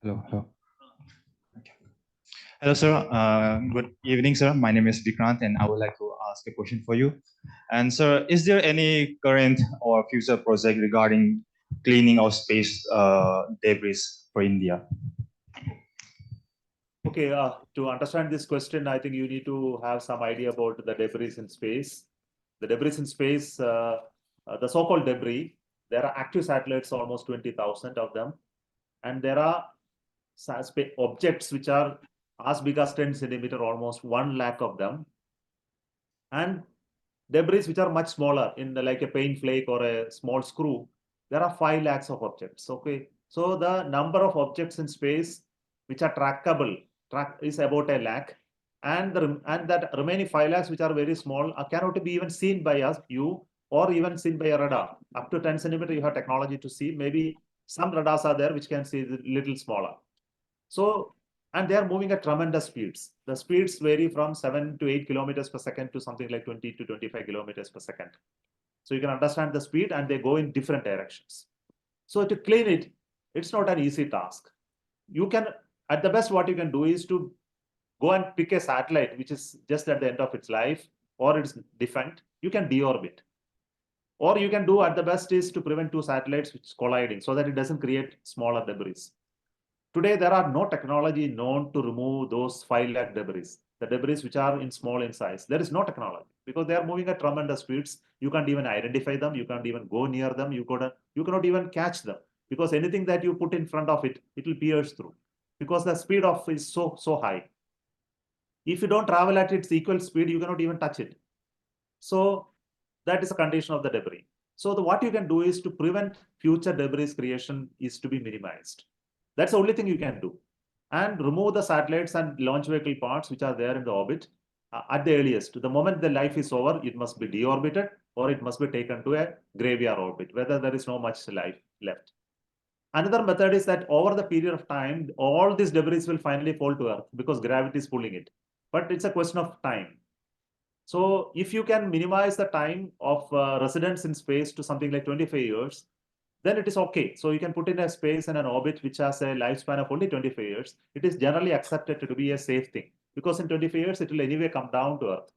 S6: Hello. Okay. Hello, sir. Good evening, sir. My name is Vikrant, and I would like to ask a question for you. And sir, is there any current or future project regarding cleaning of space debris for India?
S5: Okay, to understand this question, I think you need to have some idea about the debris in space. The debris in space, the so-called debris, there are active satellites, almost 20,000 of them. And there are objects which are as big as 10 centimeter, almost 1 lakh of them. And debris which are much smaller, in like a paint flake or a small screw, there are 5 lakhs of objects. Okay, so the number of objects in space which are trackable is about 1 lakh, and that remaining 5 lakhs which are very small cannot be even seen by you or even seen by a radar. Up to 10 centimeter you have technology to see. Maybe some radars are there which can see a little smaller. So, and they are moving at tremendous speeds. The speeds vary from 7 to 8 kilometers per second to something like 20 to 25 kilometers per second. So you can understand the speed, and they go in different directions. So to clean it, it's not an easy task. You can, at the best, what you can do is to go and pick a satellite which is just at the end of its life or it's defunct. You can deorbit. Or you can do, at the best, is to prevent 2 satellites which is colliding so that it doesn't create smaller debris. Today, there are no technology known to remove those 5 lakh debris, the debris which are in small in size. There is no technology because they are moving at tremendous speeds. You can't even identify them. You can't even go near them. You cannot even catch them because anything that you put in front of it, it will pierce through because the speed of is so high. If you don't travel at its equal speed, you cannot even touch it. So that is a condition of the debris. So what you can do is to prevent future debris creation is to be minimized. That's the only thing you can do. And remove the satellites and launch vehicle parts which are there in the orbit at the earliest. The moment the life is over, it must be deorbited or it must be taken to a graveyard orbit, whether there is no much life left. Another method is that over the period of time, all these debris will finally fall to Earth because gravity is pulling it. But it's a question of time. So if you can minimize the time of residence in space to something like 25 years, then it is okay. So you can put in a space and an orbit which has a lifespan of only 25 years. It is generally accepted to be a safe thing because in 25 years, it will anyway come down to Earth.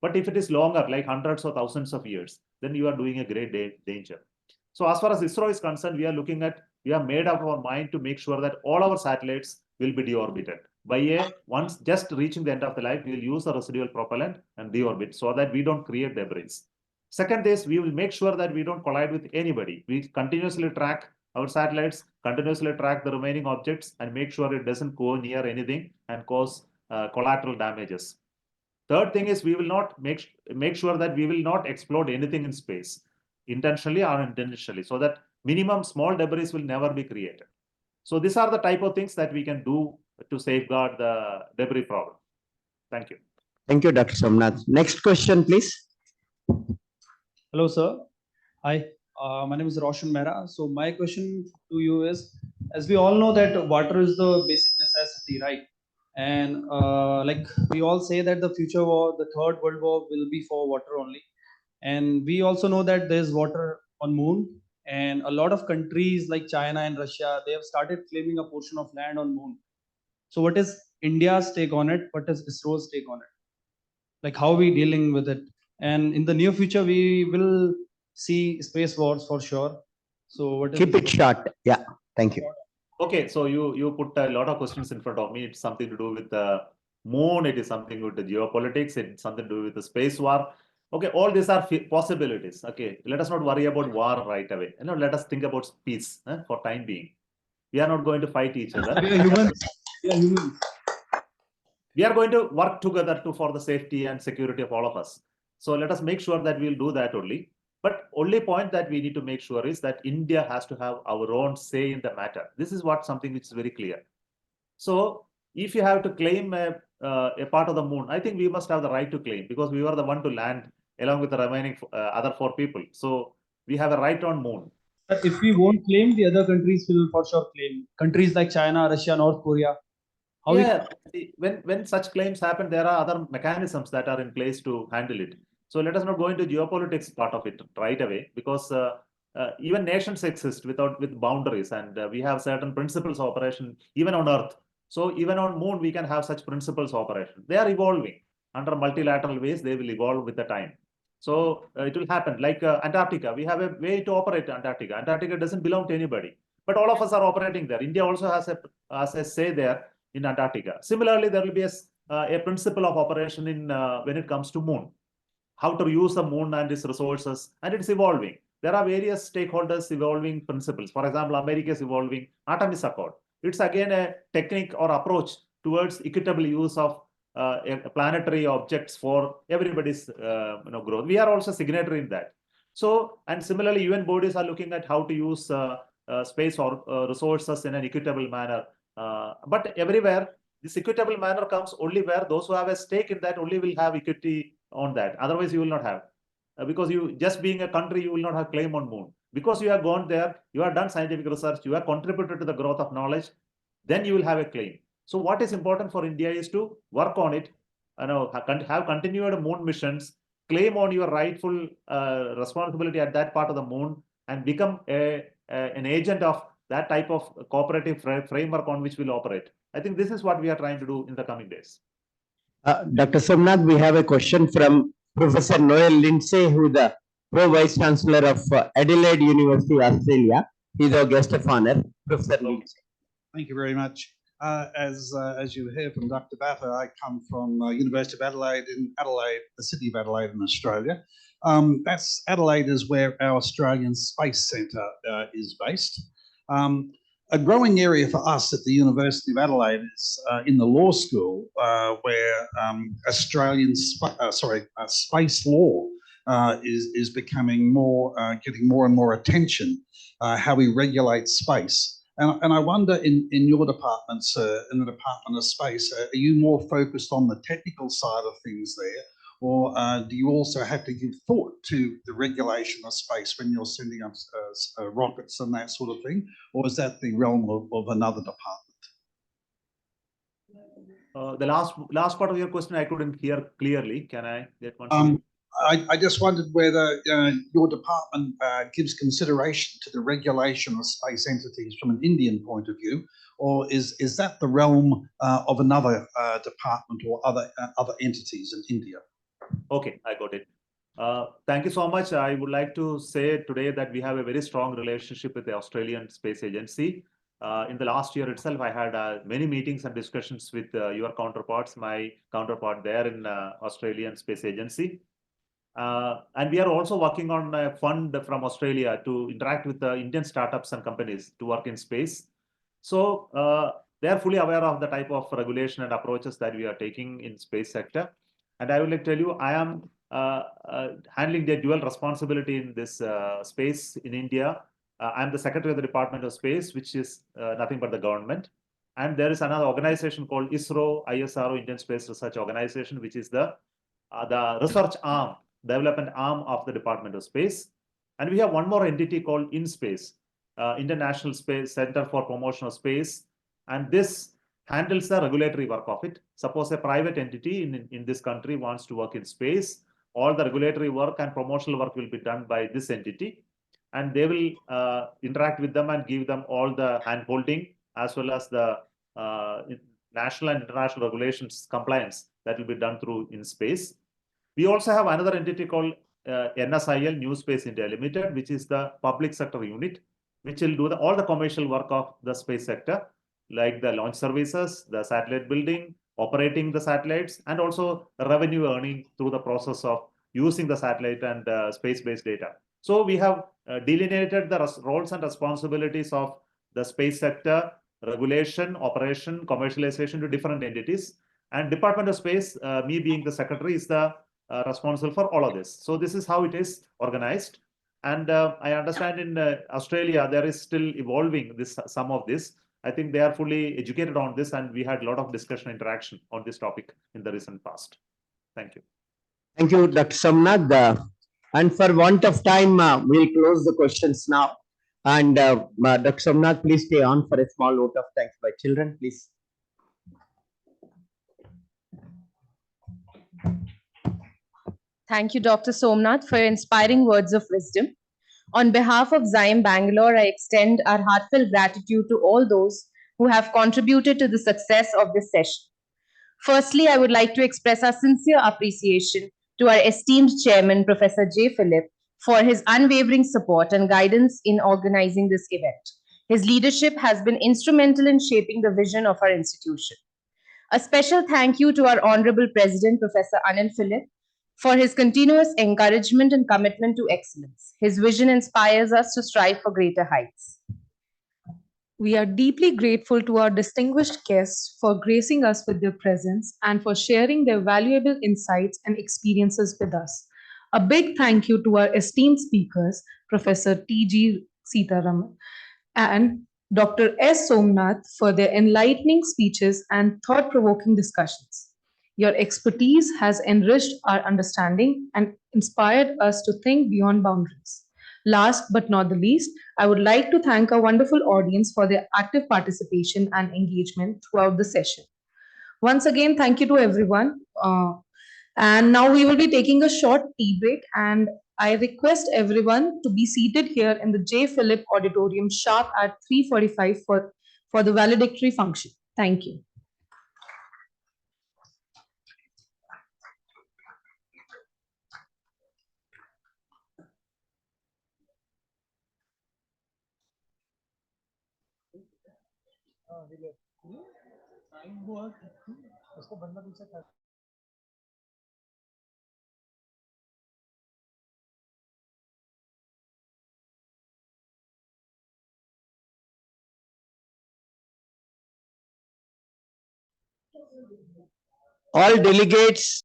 S5: But if it is longer, like hundreds or thousands of years, then you are doing a great danger. So as far as ISRO is concerned, we have made up our mind to make sure that all our satellites will be deorbited. Once just reaching the end of the life, we will use the residual propellant and deorbit so that we don't create debris. Second is we will make sure that we don't collide with anybody. We continuously track our satellites, continuously track the remaining objects and make sure it doesn't go near anything and cause collateral damages. Third thing is we will not make sure that we will not explode anything in space, intentionally or unintentionally, so that minimum small debris will never be created. So these are the type of things that we can do to safeguard the debris problem. Thank you.
S2: Thank you, Dr. Somnath. Next question, please.
S7: Hello, sir. Hi, my name is Roshan Mehra. So my question to you is, as we all know that water is the basic necessity, right? And like we all say that the future war, the third world war will be for water only. And we also know that there's water on moon, and a lot of countries like China and Russia, they have started claiming a portion of land on moon. So what is India's take on it? What is ISRO's take on it? Like how are we dealing with it? And in the near future, we will see space wars for sure. So what is
S2: Keep it short. Yeah, thank you.
S5: Okay, so you put a lot of questions in front of me. It's something to do with the moon. It is something with the geopolitics. It's something to do with the space war. Okay, all these are possibilities. Okay, let us not worry about war right away. Let us think about peace for time being. We are not going to fight each other.
S7: We are humans. We are humans.
S5: We are going to work together for the safety and security of all of us. So let us make sure that we'll do that only. But only point that we need to make sure is that India has to have our own say in the matter. This is something which is very clear. So if you have to claim a part of the moon, I think we must have the right to claim because we were the one to land along with the remaining other 4 people. So we have a right on moon.
S7: But if we won't claim, the other countries will for sure claim. Countries like China, Russia, North Korea.
S5: When such claims happen, there are other mechanisms that are in place to handle it. So let us not go into geopolitics part of it right away because even nations exist with boundaries, and we have certain principles of operation even on Earth. So even on moon, we can have such principles of operation. They are evolving under multilateral ways. They will evolve with the time. So it will happen like Antarctica. We have a way to operate Antarctica. Antarctica doesn't belong to anybody, but all of us are operating there. India also has a say there in Antarctica. Similarly, there will be a principle of operation in when it comes to moon. how to use the moon and its resources, and it's evolving. There are various stakeholders evolving principles. For example, America is evolving Artemis Accord. It's again a technique or approach towards equitable use of planetary objects for everybody's growth. We are also signatory in that. So, and similarly, UN bodies are looking at how to use space or resources in an equitable manner. But everywhere, this equitable manner comes only where those who have a stake in that only will have equity on that. Otherwise, you will not have. Because you just being a country, you will not have claim on moon. Because you have gone there, you have done scientific research, you have contributed to the growth of knowledge, then you will have a claim. So what is important for India is to work on it, have continued moon missions, claim on your rightful responsibility at that part of the moon, and become an agent of that type of cooperative framework on which we'll operate. I think this is what we are trying to do in the coming days.
S2: Dr. Somnath, we have a question from Professor Noel Lindsay, who is the Pro Vice Chancellor of Adelaide University, Australia. He's our guest of honor. Professor Lindsay.
S8: Thank you very much. As you hear from Dr. Batta, I come from University of Adelaide in Adelaide, the city of Adelaide in Australia. Adelaide is where our Australian Space Centre is based. A growing area for us at the University of Adelaide is in the law school, where Australian space law is becoming getting more and more attention. How we regulate space. And I wonder in your department, sir, in the Department of Space, are you more focused on the technical side of things there? Or do you also have to give thought to the regulation of space when you're sending up rockets and that sort of thing? Or is that the realm of another department?
S5: The last part of your question I couldn't hear clearly. Can I get one?
S8: I just wondered whether your department gives consideration to the regulation of space entities from an Indian point of view, or is that the realm of another department or other entities in India?
S5: Okay, I got it. Thank you so much. I would like to say today that we have a very strong relationship with the Australian Space Agency. In the last year itself, I had many meetings and discussions with your counterparts, my counterpart there in Australian Space Agency. And we are also working on a fund from Australia to interact with the Indian startups and companies to work in space. So they are fully aware of the type of regulation and approaches that we are taking in space sector. And I would like to tell you, I am handling the dual responsibility in this space in India. I'm the Secretary of the Department of Space, which is nothing but the government. And there is another organization called ISRO, Indian Space Research Organization, which is the research arm, development arm of the Department of Space. And we have one more entity called InSpace, International Space Center for Promotion of Space. And this handles the regulatory work of it. Suppose a private entity in this country wants to work in space, all the regulatory work and promotional work will be done by this entity. And they will interact with them and give them all the hand-holding as well as the national and international regulations compliance that will be done through InSpace. We also have another entity called NSIL, New Space India Limited, which is the public sector unit, which will do all the commercial work of the space sector, like the launch services, the satellite building, operating the satellites, and also revenue earning through the process of using the satellite and space-based data. So we have delineated the roles and responsibilities of the space sector, regulation, operation, commercialization to different entities. And Department of Space, me being the secretary, is the responsible for all of this. So this is how it is organized. And I understand in Australia, there is still evolving some of this. I think they are fully educated on this, and we had a lot of discussion interaction on this topic in the recent past. Thank you.
S2: Thank you, Dr. Somnath. And for want of time, we'll close the questions now. And Dr. Somnath, please stay on for a small vote of thanks by children, please.
S1: Thank you, Dr. Somnath, for your inspiring words of wisdom. On behalf of Zyme Bangalore, I extend our heartfelt gratitude to all those who have contributed to the success of this session. Firstly, I would like to express our sincere appreciation to our esteemed chairman, Professor J. Philip, for his unwavering support and guidance in organizing this event. His leadership has been instrumental in shaping the vision of our institution. A special thank you to our Honorable President, Professor Anil Philip, for his continuous encouragement and commitment to excellence. His vision inspires us to strive for greater heights.
S4: We are deeply grateful to our distinguished guests for gracing us with their presence and for sharing their valuable insights and experiences with us. A big thank you to our esteemed speakers, Professor T.G. Sitaraman and Dr. S. Somnath, for their enlightening speeches and thought provoking discussions. Your expertise has enriched our understanding and inspired us to think beyond boundaries. Last but not the least, I would like to thank our wonderful audience for their active participation and engagement throughout the session. Once again, thank you to everyone. And now we will be taking a short tea break, and I request everyone to be seated here in the J. Philip Auditorium sharp at 3:45 for the valedictory function. Thank you.
S2: All delegates.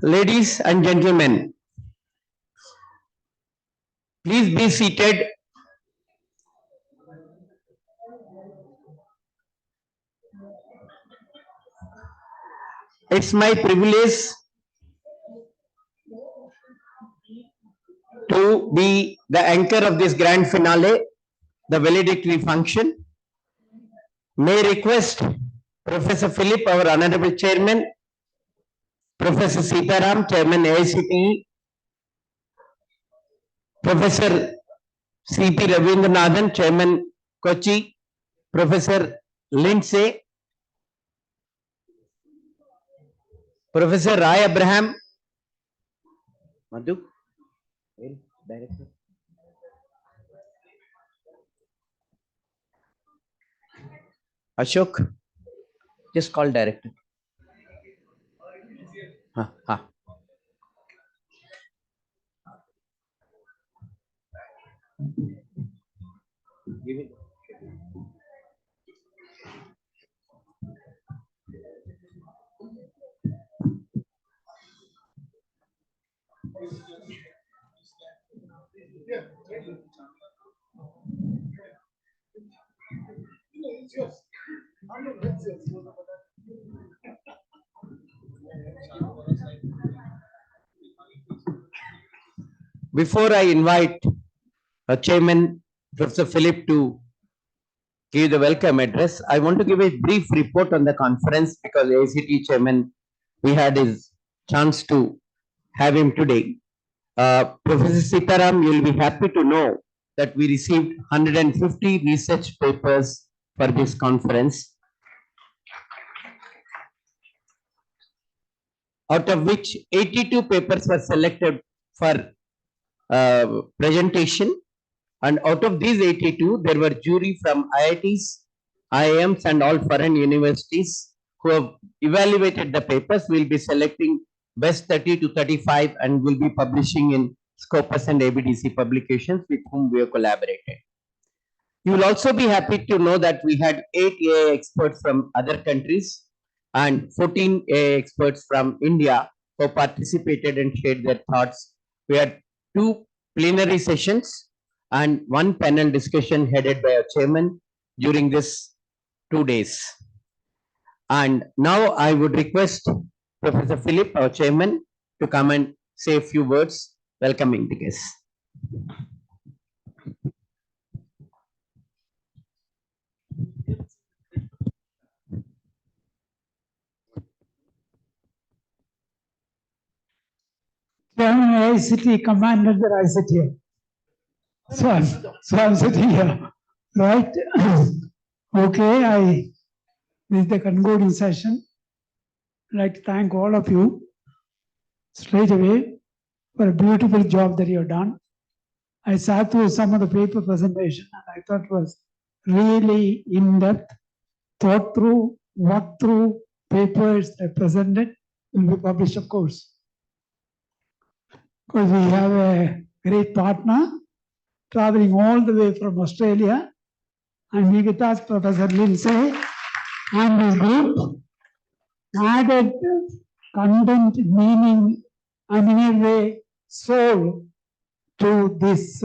S2: Ladies and gentlemen, please be seated. It's my privilege to be the anchor of this grand finale, the valedictory function. May I request Professor Philip, our Honorable Chairman, Professor Sitaram, Chairman AICTE, Professor C.P. Ravindranathan, Chairman Kochi, Professor Lindsay, Professor Rai Abraham, Madhu, Director. Ashok, just call Director. Give it. Before I invite our Chairman, Professor Philip, to give the welcome address, I want to give a brief report on the conference because AICTE Chairman, we had his chance to have him today. Professor Sitaram, you will be happy to know that we received 150 research papers for this conference, out of which 82 papers were selected for presentation, and out of these 82, there were jury from IITs, IIMs and all foreign universities who have evaluated the papers. Will be selecting best 30 to 35 and will be publishing in Scopus and ABDC publications with whom we have collaborated. You will also be happy to know that we had 8 AI experts from other countries and 14 AI experts from India who participated and shared their thoughts. We had 2 plenary sessions and 1 panel discussion headed by our chairman during this 2 days. And now I would request Professor Philip, our chairman, to come and say a few words welcoming the guests.
S9: Chairman ICT commanded that I sit here. So I'm sitting here, right? Okay, this is the concluding session. I'd like to thank all of you straight away for a beautiful job that you've done. I sat through some of the paper presentation and I thought it was really in-depth, thought through, walked through papers that presented will be published, of course. Because we have a great partner traveling all the way from Australia, and we with us, Professor Lindsay and his group added content, meaning, and in a way, soul to this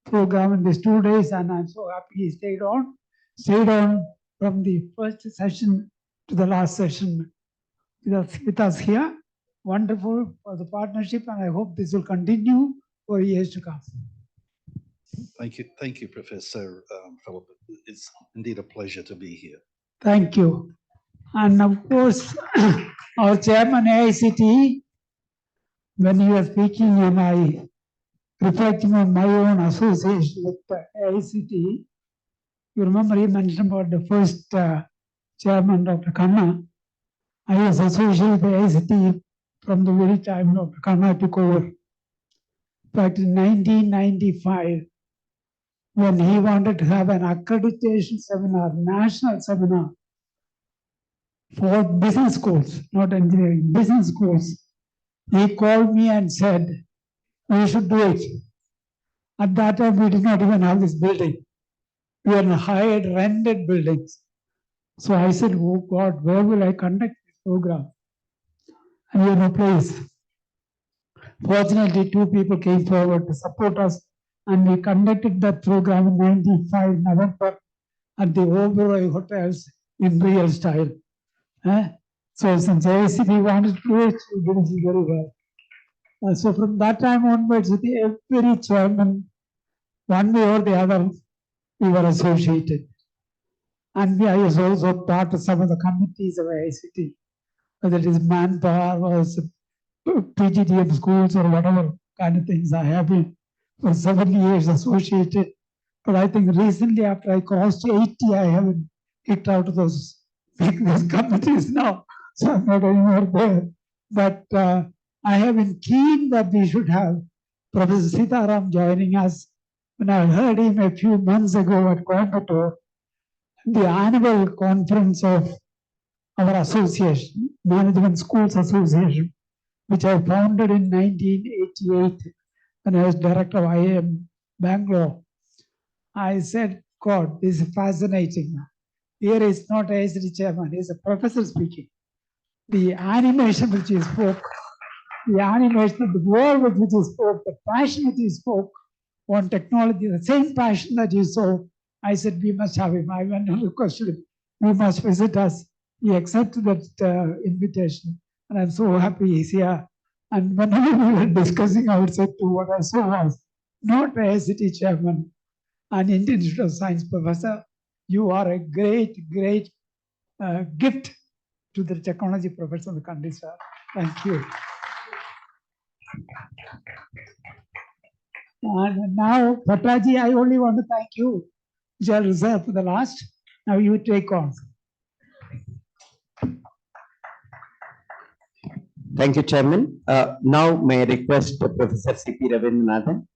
S9: program in these 2 days, and I'm so happy he stayed on from the first session to the last session with us here. Wonderful for the partnership, and I hope this will continue for years to come.
S8: Thank you, Professor Philip. It's indeed a pleasure to be here.
S9: Thank you. And of course, our chairman AICT, when you were speaking and I reflecting on my own association with AICT, you remember he mentioned about the first chairman, Dr. Khanna. I was associated with AICT from the very time Dr. Khanna took over. In fact, in 1995, when he wanted to have an accreditation seminar, national seminar for business schools, not engineering, business schools, he called me and said, we should do it. At that time, we did not even have this building. We had hired, rented buildings. So I said, oh God, where will I conduct this program? And we had no place. Fortunately, 2 people came forward to support us, and we conducted that program in 95 November at the Oberoi Hotels in real style. So since AICT wanted to do it, we did it very well. So from that time onwards, with every chairman, one way or the other, we were associated. And I was also part of some of the committees of AICT, whether it is manpower or PGDM schools or whatever kind of things. I have been for 7 years associated. But I think recently, after I crossed 80, I have been kicked out of those committees now. So I'm not anymore there. But I have been keen that we should have Professor Sitaram joining us. When I heard him a few months ago at Coimbatore, the annual conference of our association, Management Schools Association, which I founded in 1988 when I was director of IIM Bangalore. I said, God, this is fascinating. Here is not AICT chairman, he is a professor speaking. The animation which he spoke, the animation of the word with which he spoke, the passion which he spoke on technology, the same passion that you saw, I said, we must have him. I went and requested him, you must visit us. He accepted that invitation, and I'm so happy he's here. And whenever we were discussing outside too, what I saw was not AICT chairman, an Indian Institute of Science professor. You are a great, great gift to the technology professor of the country, sir. Thank you. And now, Bhattaji, I only want to thank you, which I'll reserve for the last. Now you take on.
S2: Thank you, Chairman. Now, may I request Professor C.P. Ravindranathan,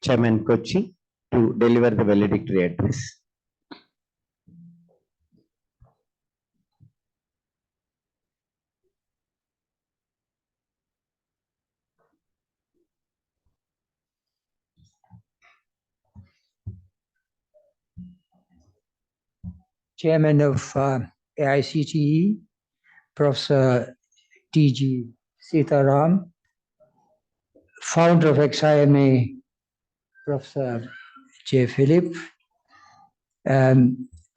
S2: Chairman Kochi, to deliver the valedictory address.
S10: Chairman of AICTE, Professor T.G. Sitaram, founder of XIMA, Professor J. Philip,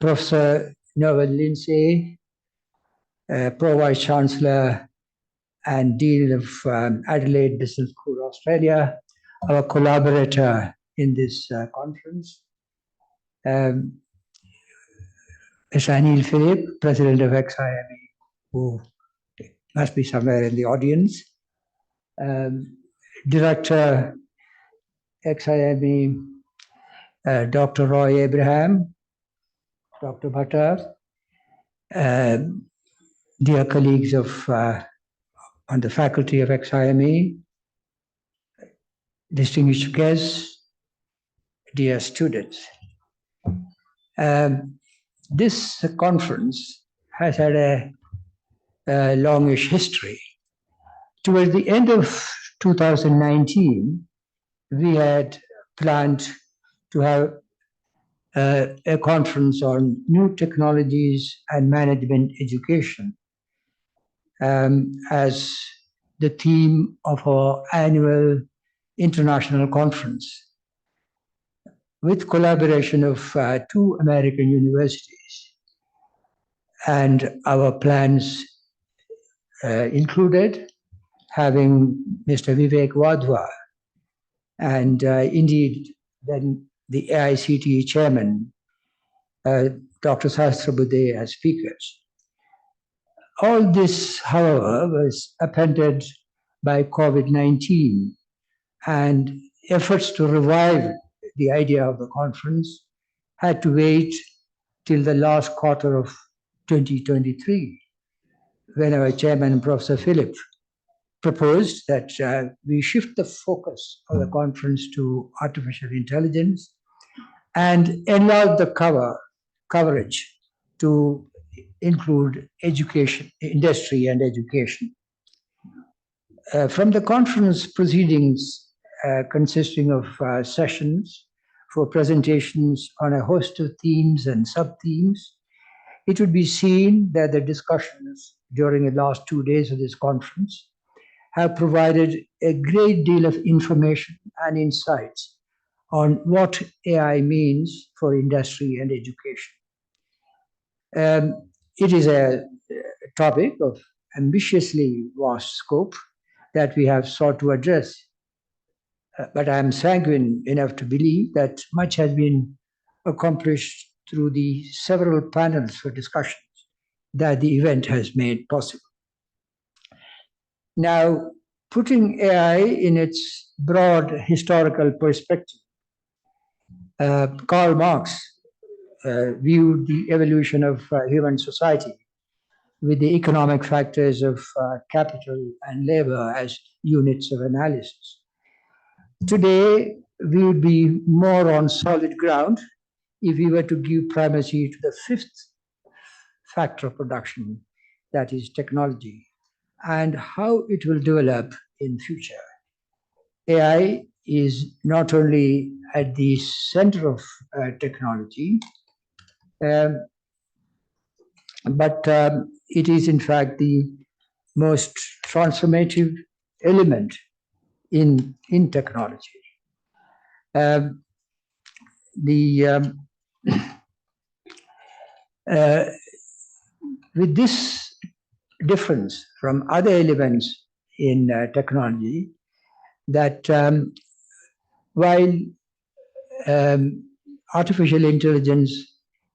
S10: Professor Noel Lindsay, Pro Vice Chancellor and Dean of Adelaide Business School, Australia, our collaborator in this conference. Mr. Anil Philip, President of XIME, who must be somewhere in the audience. Director XIME, Dr. Roy Abraham, Dr. Bhatta, dear colleagues of on the faculty of XIME, distinguished guests, dear students. This conference has had a longish history. Towards the end of 2019, we had planned to have a conference on new technologies and management education as the theme of our annual international conference, with collaboration of two American universities. And our plans included having Mr. Vivek Wadhwa and indeed then the AICTE chairman, Dr. Sahasrabudhe as speakers. All this, however, was appended by COVID-19, and efforts to revive the idea of the conference had to wait till the last quarter of 2023, when our chairman, Professor Philip, proposed that we shift the focus of the conference to artificial intelligence and enlarge the coverage to include education, industry and education. From the conference proceedings consisting of sessions for presentations on a host of themes and sub-themes, it would be seen that the discussions during the last 2 days of this conference have provided a great deal of information and insights on what AI means for industry and education. It is a topic of ambitiously vast scope that we have sought to address. But I am sanguine enough to believe that much has been accomplished through the several panels for discussions that the event has made possible. Now, putting AI in its broad historical perspective, Karl Marx viewed the evolution of human society with the economic factors of capital and labor as units of analysis. Today, we would be more on solid ground if we were to give primacy to the fifth factor of production, that is technology, and how it will develop in future. AI is not only at the center of technology, but it is in fact the most transformative element in technology. With this difference from other elements in technology, that while artificial intelligence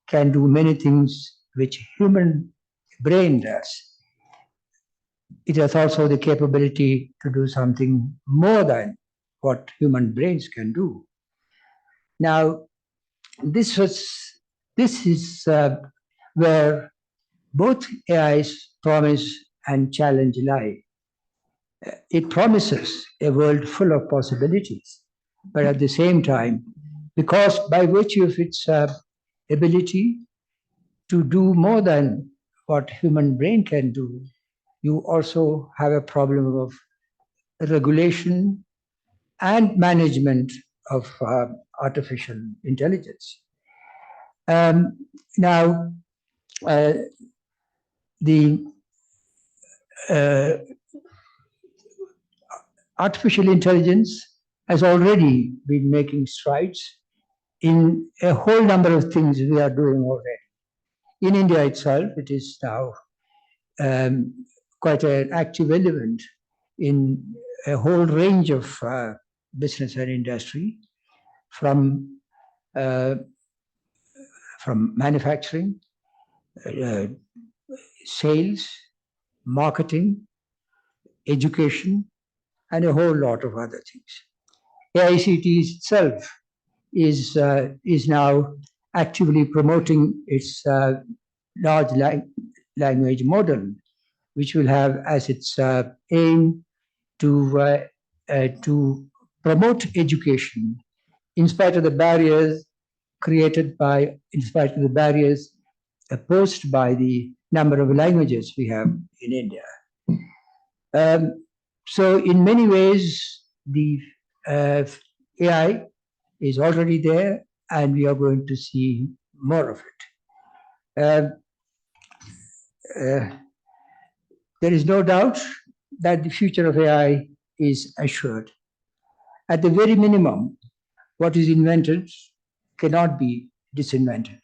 S10: can do many things which human brain does, it has also the capability to do something more than what human brains can do. Now, this is where both AI's promise and challenge lie. It promises a world full of possibilities, but at the same time, because by virtue of its ability to do more than what human brain can do, you also have a problem of regulation and management of artificial intelligence. Now, the artificial intelligence has already been making strides in a whole number of things we are doing already. In India itself, it is now quite an active element in a whole range of business and industry, from manufacturing, sales, marketing, education, and a whole lot of other things. AICT itself is now actively promoting its large language model, which will have as its aim to promote education in spite of the barriers posed by the number of languages we have in India. So in many ways, the AI is already there, and we are going to see more of it. There is no doubt that the future of AI is assured. At the very minimum, what is invented cannot be disinvented.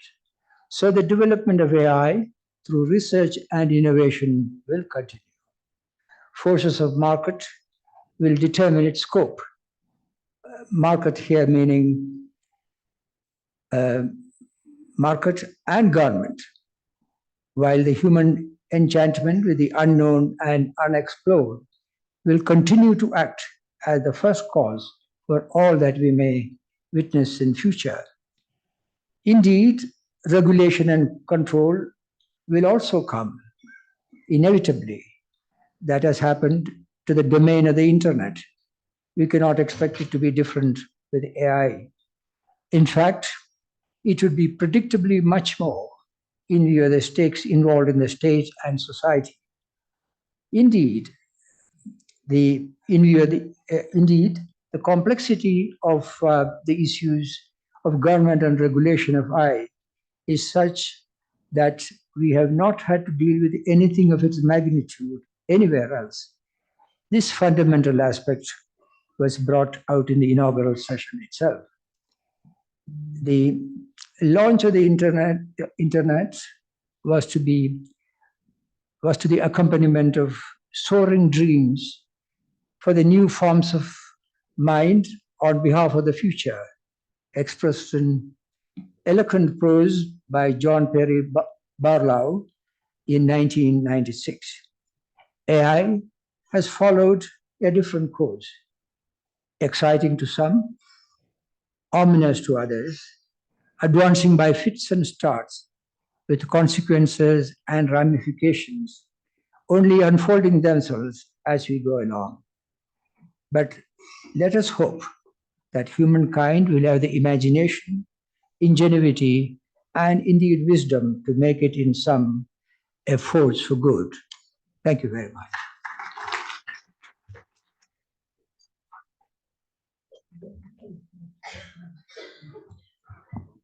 S10: So the development of AI through research and innovation will continue. Forces of market will determine its scope. Market here meaning market and government, while the human enchantment with the unknown and unexplored will continue to act as the first cause for all that we may witness in future. Indeed, regulation and control will also come inevitably. That has happened to the domain of the internet. We cannot expect it to be different with AI. In fact, it would be predictably much more in view of the stakes involved in the state and society. Indeed, the complexity of the issues of government and regulation of AI is such that we have not had to deal with anything of its magnitude anywhere else. This fundamental aspect was brought out in the inaugural session itself. The launch of the internet was to the accompaniment of soaring dreams for the new forms of mind on behalf of the future, expressed in eloquent prose by John Perry Barlow in 1996. AI has followed a different course, exciting to some, ominous to others, advancing by fits and starts with consequences and ramifications only unfolding themselves as we go along. But let us hope that humankind will have the imagination, ingenuity, and indeed wisdom to make it in sum a force for good. Thank you very much.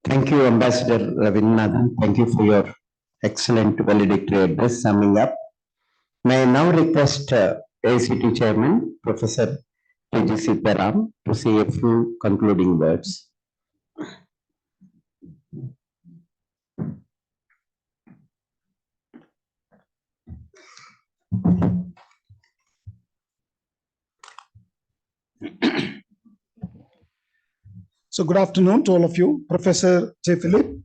S2: Thank you, Ambassador Ravinathan. Thank you for your excellent valedictory address summing up. May I now request AICT Chairman, Professor T.G. Sitaram, to say a few concluding words.
S3: So good afternoon to all of you. Professor J. Philip,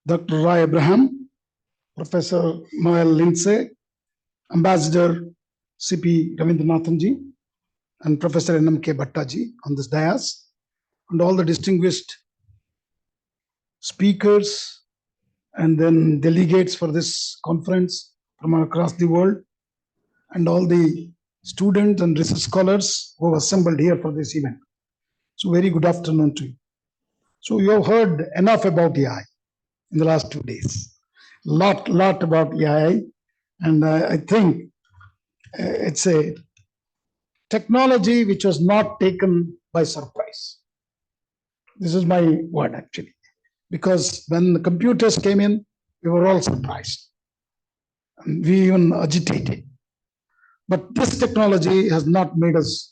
S3: Dr. Roy Abraham, Professor Noel Lindsay, Ambassador C.P. Ravindranathanji, and Professor N.M.K. Bhattaji on this dais, and all the distinguished speakers and then delegates for this conference from across the world, and all the students and research scholars who have assembled here for this event. So very good afternoon to you. So you have heard enough about AI in the last 2 days. Lot about AI, and I think it's a technology which was not taken by surprise. This is my word actually, because when the computers came in, we were all surprised. And we even agitated. But this technology has not made us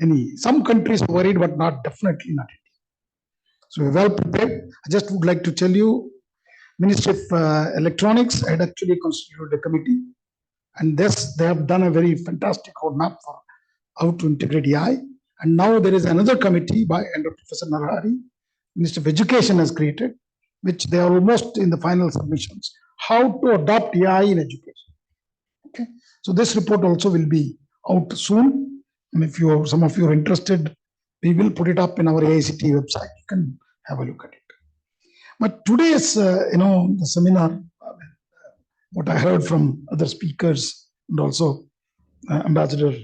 S3: any. Some countries are worried, but definitely not India. So we're well prepared. I just would like to tell you, Ministry of Electronics had actually constituted a committee And this, they have done a very fantastic roadmap for how to integrate AI. And now there is another committee under Professor Narahari, Minister of Education has created, which they are almost in the final submissions, how to adopt AI in education. Okay, so this report also will be out soon. And if some of you are interested, we will put it up in our AICT website. You can have a look at it. But today's, the seminar, what I heard from other speakers and also Ambassador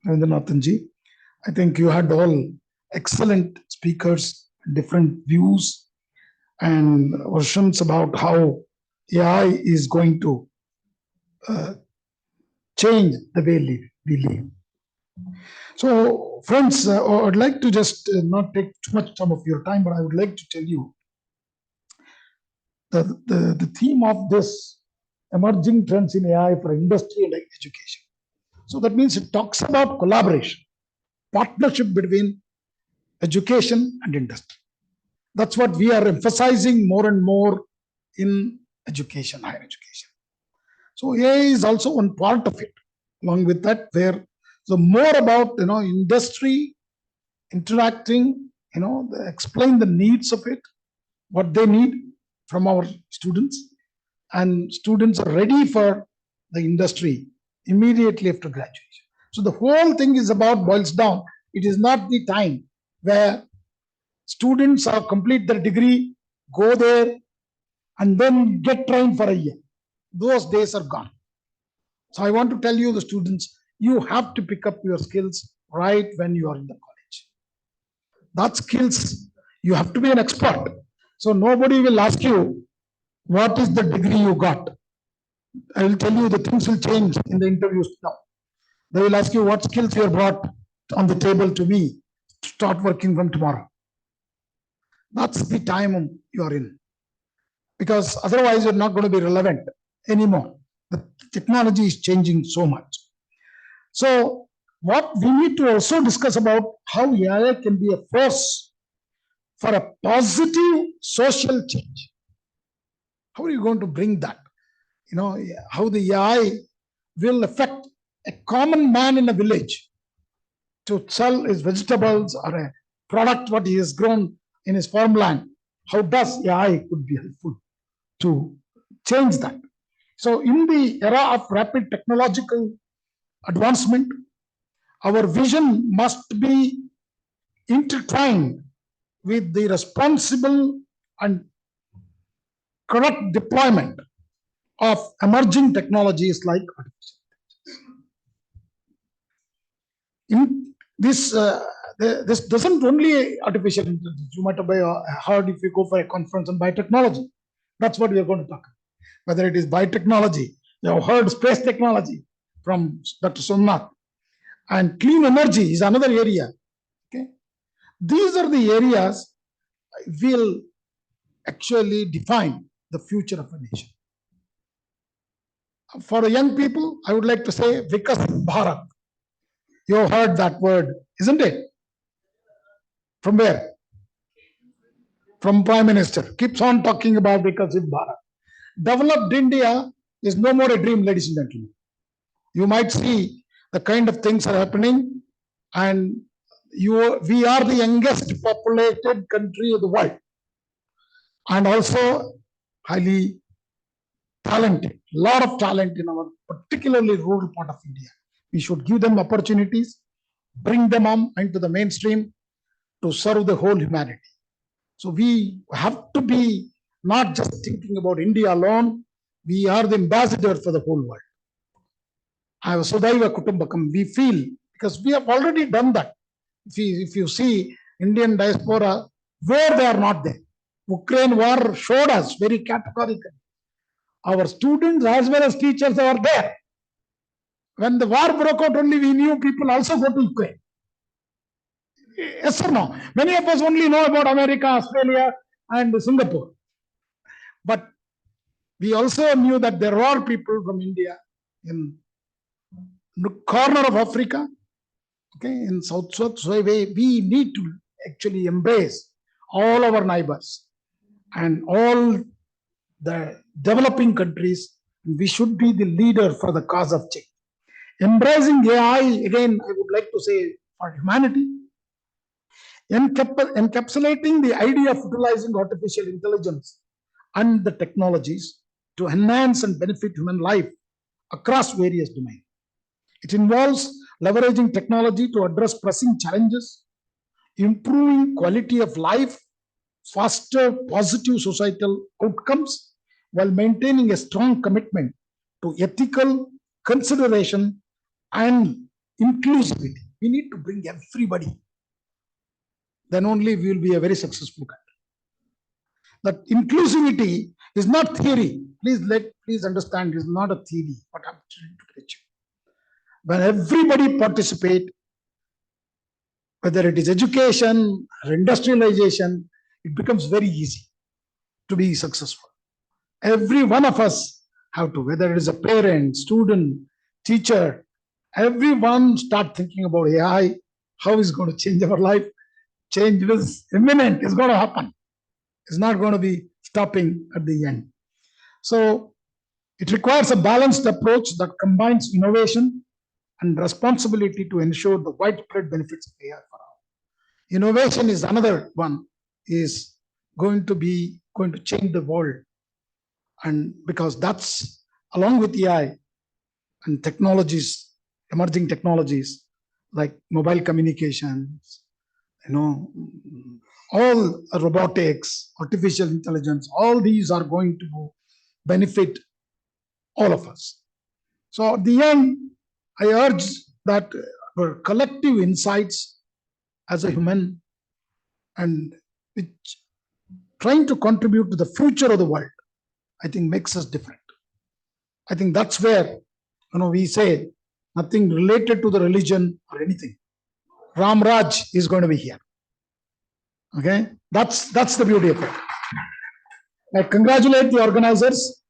S3: Rabindranathanji, I think you had all excellent speakers, different views and versions about how AI is going to change the way we live. So, friends, I'd like to just not take too much time of your time, but I would like to tell you the theme of this emerging trends in AI for industry and education. So that means it talks about collaboration, partnership between education and industry. That's what we are emphasizing more and more in education, higher education. So AI is also one part of it. Along with that, where so more about industry interacting, explain the needs of it, what they need from our students, and students are ready for the industry immediately after graduation. So the whole thing is boils down. It is not the time where students are complete their degree, go there, and then get trained for a year. Those days are gone. So I want to tell you, the students, you have to pick up your skills right when you are in the college. That skills, you have to be an expert. So nobody will ask you, what is the degree you got? I will tell you the things will change in the interviews now. They will ask you what skills you have brought on the table to me to start working from tomorrow. That's the time you are in. Because otherwise you're not going to be relevant anymore. The technology is changing so much. So what we need to also discuss about how AI can be a force for a positive social change. How are you going to bring that? How the AI will affect a common man in a village to sell his vegetables or a product what he has grown in his farmland. How does AI could be helpful to change that? So in the era of rapid technological advancement, our vision must be intertwined with the responsible and correct deployment of emerging technologies like artificial intelligence. This doesn't only artificial intelligence. You might have heard if you go for a conference on biotechnology. That's what we are going to talk about. Whether it is biotechnology, you have heard space technology from Dr. Somnath, and clean energy is another area. Okay, these are the areas will actually define the future of a nation. For the young people, I would like to say Vikasit Bharat. You have heard that word, isn't it? From where? From Prime Minister. Keeps on talking about Vikasit Bharat. Developed India is no more a dream, ladies and gentlemen. You might see the kind of things are happening, and we are the youngest populated country of the world, and also highly talented. Lot of talent in our particularly rural part of India. We should give them opportunities, bring them on into the mainstream to serve the whole humanity. So we have to be not just thinking about India alone. We are the ambassador for the whole world. Sudaiva Kutumbakam, we feel, because we have already done that. If you see Indian diaspora, where they are not there. Ukraine war showed us very categorically. Our students as well as teachers are there. When the war broke out, only we knew people also go to Ukraine. Yes or no? Many of us only know about America, Australia, and Singapore. But we also knew that there are people from India in the corner of Africa, okay, in South. So we need to actually embrace all our neighbors and all the developing countries We should be the leader for the cause of change. Embracing AI, again, I would like to say for humanity, encapsulating the idea of utilizing artificial intelligence and the technologies to enhance and benefit human life across various domains. It involves leveraging technology to address pressing challenges, improving quality of life, foster positive societal outcomes, while maintaining a strong commitment to ethical consideration and inclusivity. We need to bring everybody. Then only we will be a very successful country. That inclusivity is not theory. Please understand, it is not a theory. What I'm trying to teach you. When everybody participate, whether it is education or industrialization, it becomes very easy to be successful. Every one of us have to, whether it is a parent, student, teacher, everyone start thinking about AI, how is going to change our life. Change is imminent, it's going to happen. It's not going to be stopping at the end. So it requires a balanced approach that combines innovation and responsibility to ensure the widespread benefits of AI for all. Innovation is another one, is going to change the world. And because that's along with AI and technologies, emerging technologies like mobile communications, all robotics, artificial intelligence, all these are going to benefit all of us. So at the end, I urge that our collective insights as a human and which trying to contribute to the future of the world, I think makes us different. I think that's where, we say nothing related to the religion or anything. Ram Raj is going to be here. Okay, that's the beauty of it. I congratulate the organizers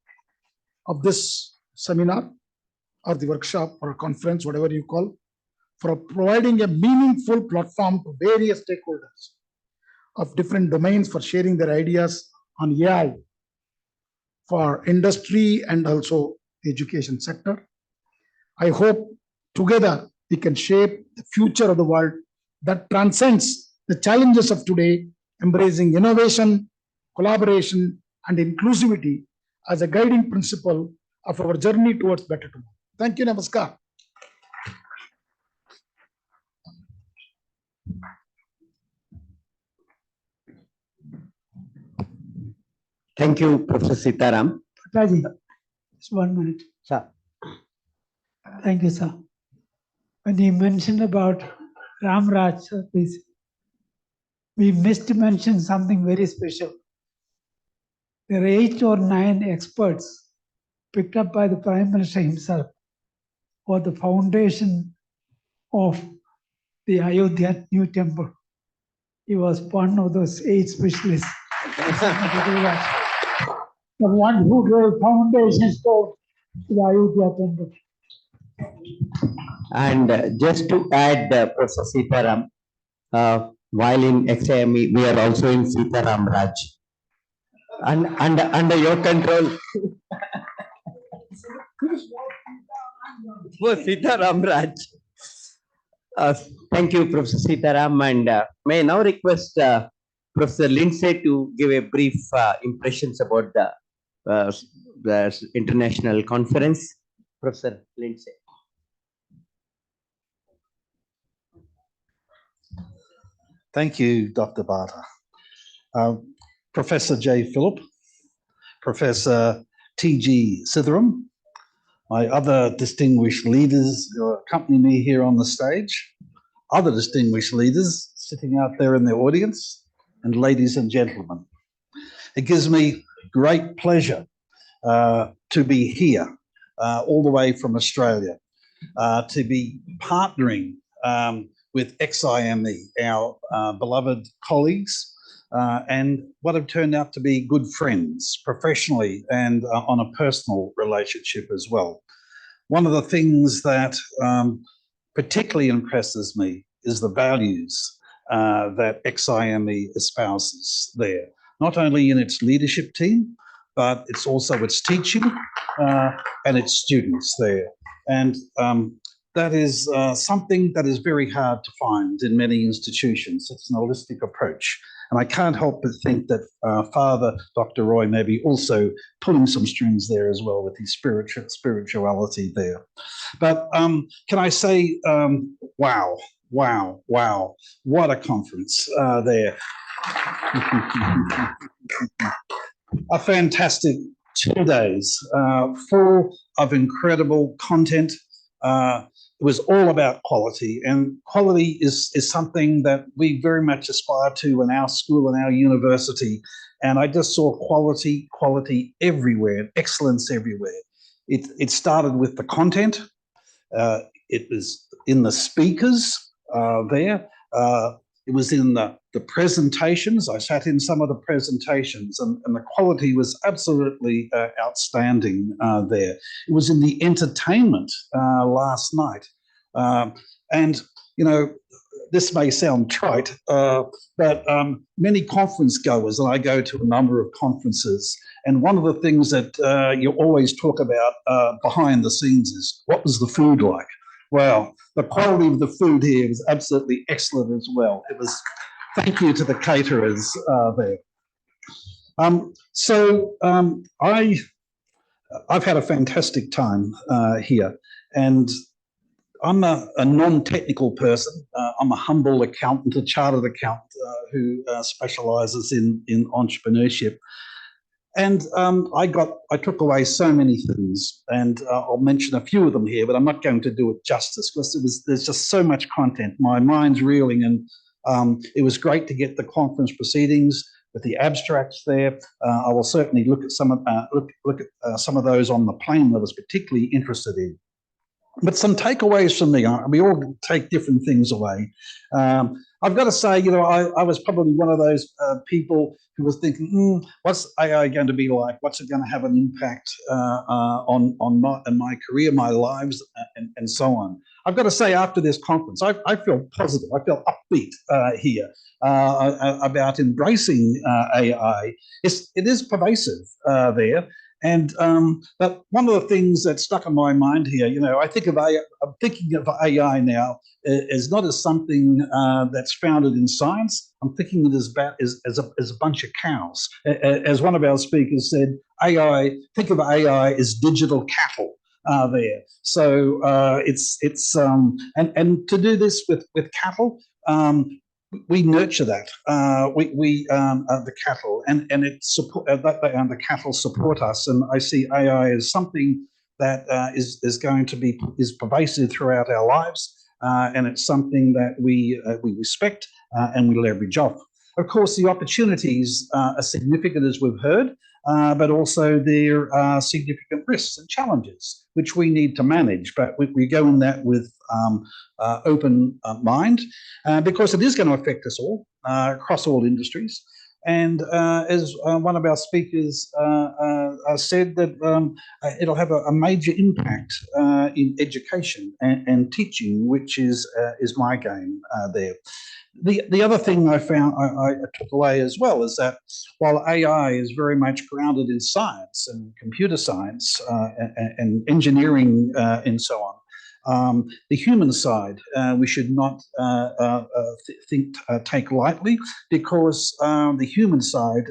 S3: of this seminar or the workshop or conference, whatever you call, for providing a meaningful platform to various stakeholders of different domains for sharing their ideas on AI for industry and also the education sector. I hope together we can shape the future of the world that transcends the challenges of today, embracing innovation, collaboration, and inclusivity as a guiding principle of our journey towards better tomorrow. Thank you. Namaskar.
S2: Thank you, Professor Sitaram.
S9: Raji, just 1 minute.
S2: Sir.
S9: Thank you, sir. When you mentioned about Ram Raj, sir, please, we missed to mention something very special. There are 8 or 9 experts picked up by the Prime Minister himself for the foundation of the Ayodhya new temple. He was one of those 8 specialists. The one who gave foundation stone to the Ayodhya temple.
S2: And just to add, Professor Sitaram, while in XIME, we are also in Sitaram Raj. And under your control. For Sitaram Raj. Thank you, Professor Sitaram. And may I now request Professor Lindsay to give a brief impressions about the international conference. Professor Lindsay.
S8: Thank you, Dr. Bhatta. Professor J. Phillip, Professor T.G. Sitharam, my other distinguished leaders who accompany me here on the stage, other distinguished leaders sitting out there in the audience, and ladies and gentlemen. It gives me great pleasure to be here all the way from Australia, to be partnering with XIME, our beloved colleagues, and what have turned out to be good friends professionally and on a personal relationship as well. One of the things that particularly impresses me is the values that XIME espouses there, not only in its leadership team, but it's also its teaching and its students there. And that is something that is very hard to find in many institutions. It's an holistic approach. And I can't help but think that Father Dr. Roy may be also pulling some strings there as well with his spirituality there. But can I say, wow, wow, wow, what a conference there. A fantastic 2 days full of incredible content. It was all about quality, and quality is something that we very much aspire to in our school and our university. And I just saw quality everywhere, excellence everywhere. It started with the content. It was in the speakers there. It was in the presentations. I sat in some of the presentations, and the quality was absolutely outstanding there. It was in the entertainment last night. And, you know, this may sound trite, but many conference goers, and I go to a number of conferences, and one of the things that you always talk about behind the scenes is, what was the food like? Well, the quality of the food here was absolutely excellent as well. It was, thank you to the caterers there. I've had a fantastic time here, and I'm a non-technical person. I'm a humble accountant, a chartered accountant who specialises in entrepreneurship. And I took away so many things, and I'll mention a few of them here, but I'm not going to do it justice because there's just so much content. My mind's reeling, and it was great to get the conference proceedings with the abstracts there. I will certainly look at some of some of those on the plane that I was particularly interested in. But some takeaways from me, we all take different things away. I've got to say, you know, I was probably one of those people who was thinking, what's AI going to be like? What's it going to have an impact on my career, my lives, and so on? I've got to say, after this conference, I feel positive. I feel upbeat here about embracing AI. It is pervasive there. And but one of the things that stuck in my mind here, you know, I'm thinking of AI now as not as something that's founded in science. I'm thinking of it as a bunch of cows. As one of our speakers said, think of AI as digital cattle there. So and to do this with cattle, we nurture that. The cattle, and the cattle support us. And I see AI as something that is going to be pervasive throughout our lives, and it's something that we respect and we leverage off. Of course, the opportunities are significant, as we've heard, but also there are significant risks and challenges which we need to manage. But we go in that with open mind because it is going to affect us all across all industries. And as one of our speakers said, that it'll have a major impact in education and teaching, which is my game there. The other thing I found I took away as well is that while AI is very much grounded in science and computer science and engineering and so on, the human side we should not take lightly, because the human side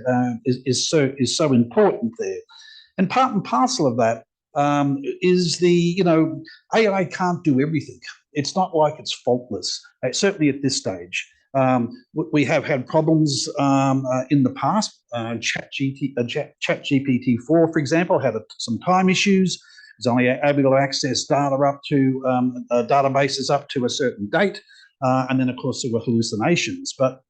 S8: is so important there. And part and parcel of that is AI can't do everything. It's not like it's faultless, certainly at this stage. We have had problems in the past. ChatGPT-4, for example, had some time issues. It was only able to access data up to databases up to a certain date. And then, of course, there were hallucinations. But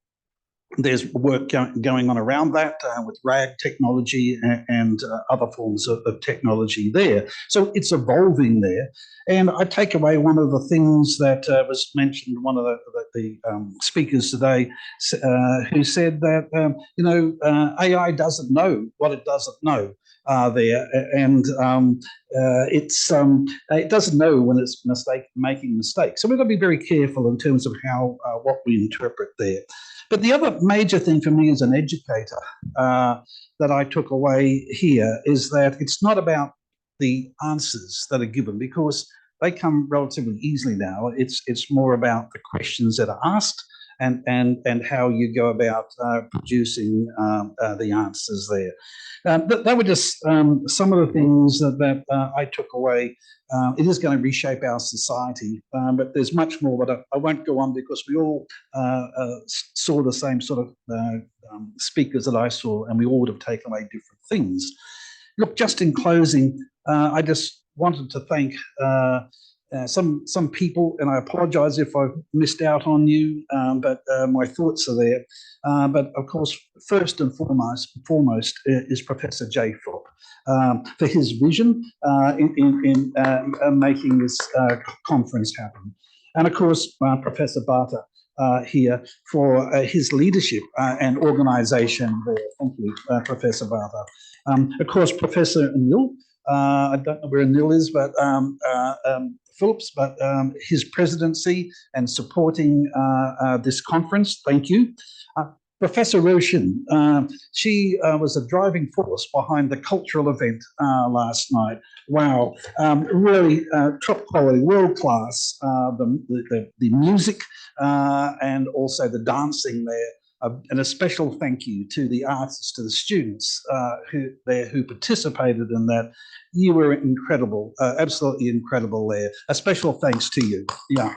S8: there's work going on around that with RAG technology and other forms of technology there. So it's evolving there. And I take away one of the things that was mentioned, one of the speakers today, who said that, AI doesn't know what it doesn't know. There, and it doesn't know when it's making mistakes. So we've got to be very careful in terms of what we interpret there. But the other major thing for me as an educator that I took away here is that it's not about the answers that are given, because they come relatively easily now. It's more about the questions that are asked and how you go about producing the answers there. That were just some of the things that I took away. It is going to reshape our society, but there's much more, but I won't go on because we all saw the same sort of speakers that I saw, and we all would have taken away different things. Look, just in closing, I just wanted to thank some people, and I apologise if I've missed out on you, but my thoughts are there. But of course, first and foremost is Professor Jay Philip for his vision in making this conference happen. And of course, Professor Bata here for his leadership and organisation there. Thank you, Professor Bata. Of course, Professor Anil, I don't know where Anil is, but Phillips, but his presidency and supporting this conference. Thank you. Professor Roshan, she was a driving force behind the cultural event last night. Wow, really top quality, world class. The music and also the dancing there. And a special thank you to the artists, to the students who participated in that. You were incredible, absolutely incredible there. A special thanks to you. Yeah.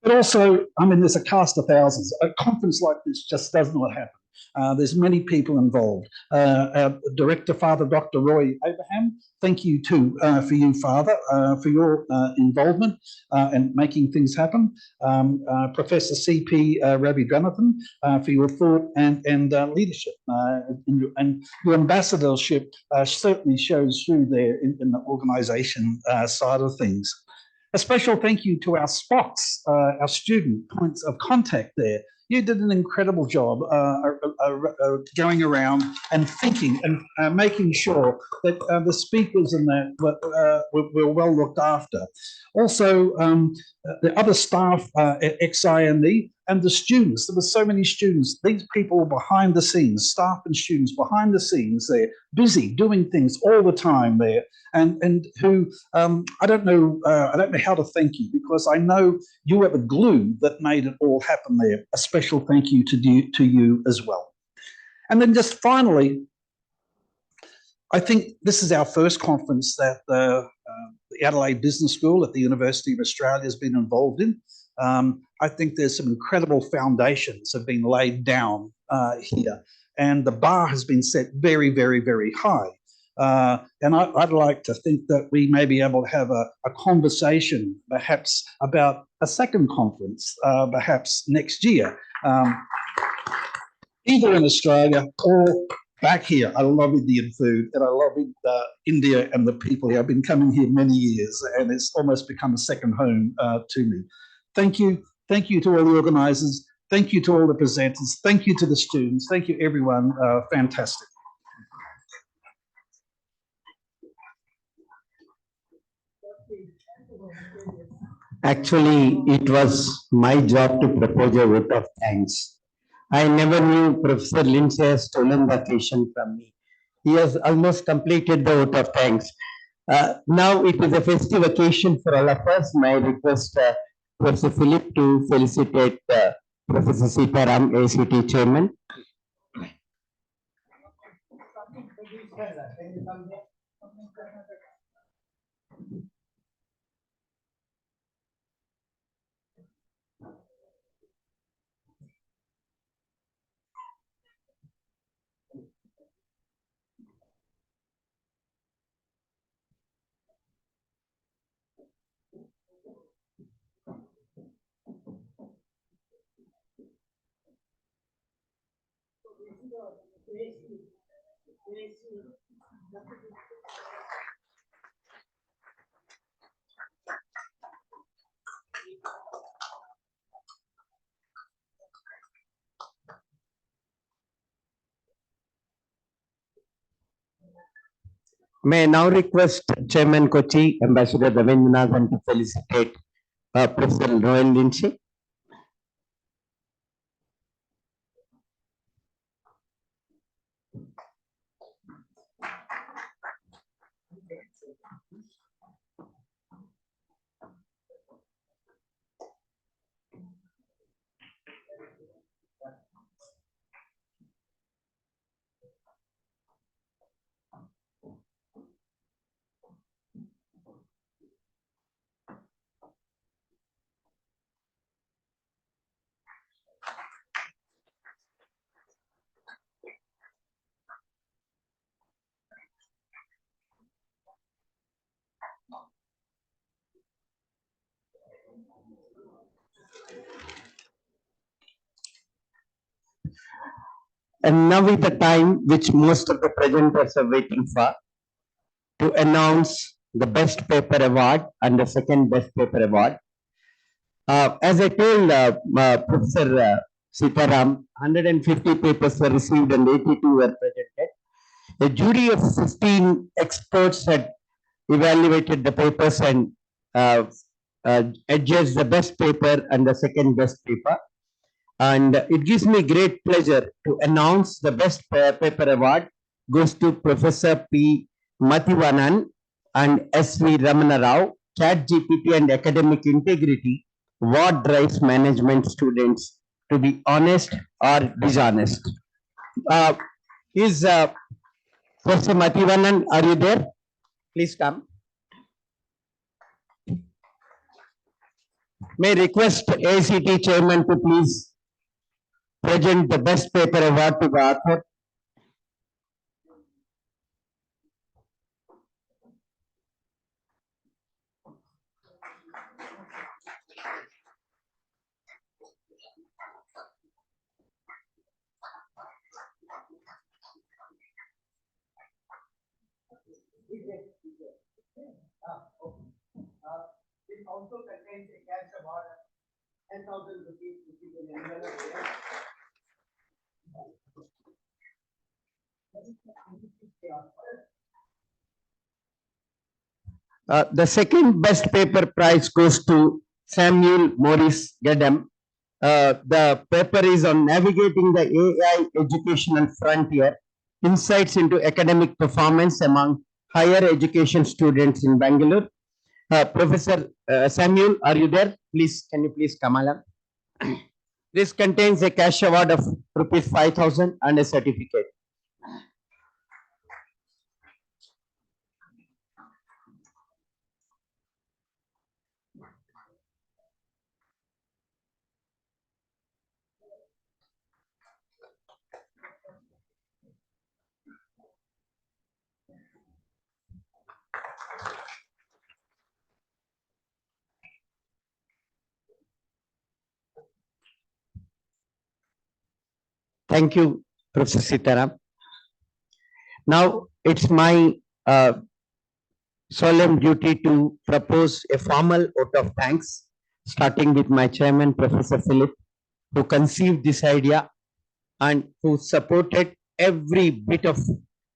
S8: But also, I mean, there's a cast of thousands. A conference like this just does not happen. There's many people involved. Our director, Father Dr. Roy Abraham, thank you too for you, Father, for your involvement and making things happen. Professor C.P. Ravidranathan, for your thought and leadership. And your ambassadorship certainly shows through there in the organisation side of things. A special thank you to our spots, our student points of contact there. You did an incredible job going around and thinking and making sure that the speakers and that were well looked after. Also, the other staff at XINE and the students. There were so many students. These people behind the scenes, staff and students behind the scenes there, busy doing things all the time there, and who I don't know how to thank you, because I know you are the glue that made it all happen there. A special thank you to you as well. And then just finally, I think this is our first conference that the Adelaide Business School at the University of Australia has been involved in. I think there's some incredible foundations have been laid down here, and the bar has been set very, very, very high. And I'd like to think that we may be able to have a conversation perhaps about a second conference, perhaps next year, either in Australia or back here. I love Indian food, and I love India and the people here. I've been coming here many years, and it's almost become a second home to me. Thank you. Thank you to all the organisers. Thank you to all the presenters. Thank you to the students. Thank you, everyone. Fantastic.
S2: Actually, it was my job to propose a vote of thanks. I never knew Professor Lindsay has stolen the occasion from me. He has almost completed the vote of thanks. Now it is a festive occasion for all of us. My request Professor Philip to felicitate Professor Sitaram, ACT Chairman. May I now request Chairman Kochi, Ambassador Ravindranathan to felicitate Professor Royal Lindsay. And now is the time which most of the presenters are waiting for to announce the best paper award and the second best paper award. As I told Professor Sitaram, 150 papers were received and 82 were presented. A jury of 15 experts had evaluated the papers and adjudged the best paper and the second best paper. And it gives me great pleasure to announce the best paper award goes to Professor P. Mathivanan and S.V. Ramana Rao, Chat GPT and Academic Integrity, what drives management students to be honest or dishonest. Is Professor Mathivanan, are you there? Please come. May I request ACT Chairman to please present the best paper award to the author. It also contains a cash award of 10,000 rupees, which is an envelope here. The second best paper prize goes to Samuel Morris Gedem. The paper is on navigating the AI educational frontier, insights into academic performance among higher education students in Bangalore. Professor Samuel, are you there? Please, can you please come along? This contains a cash award of rupees 5,000 and a certificate. Thank you, Professor Sitaram. Now it's my solemn duty to propose a formal vote of thanks, starting with my chairman, Professor Philip, who conceived this idea and who supported every bit of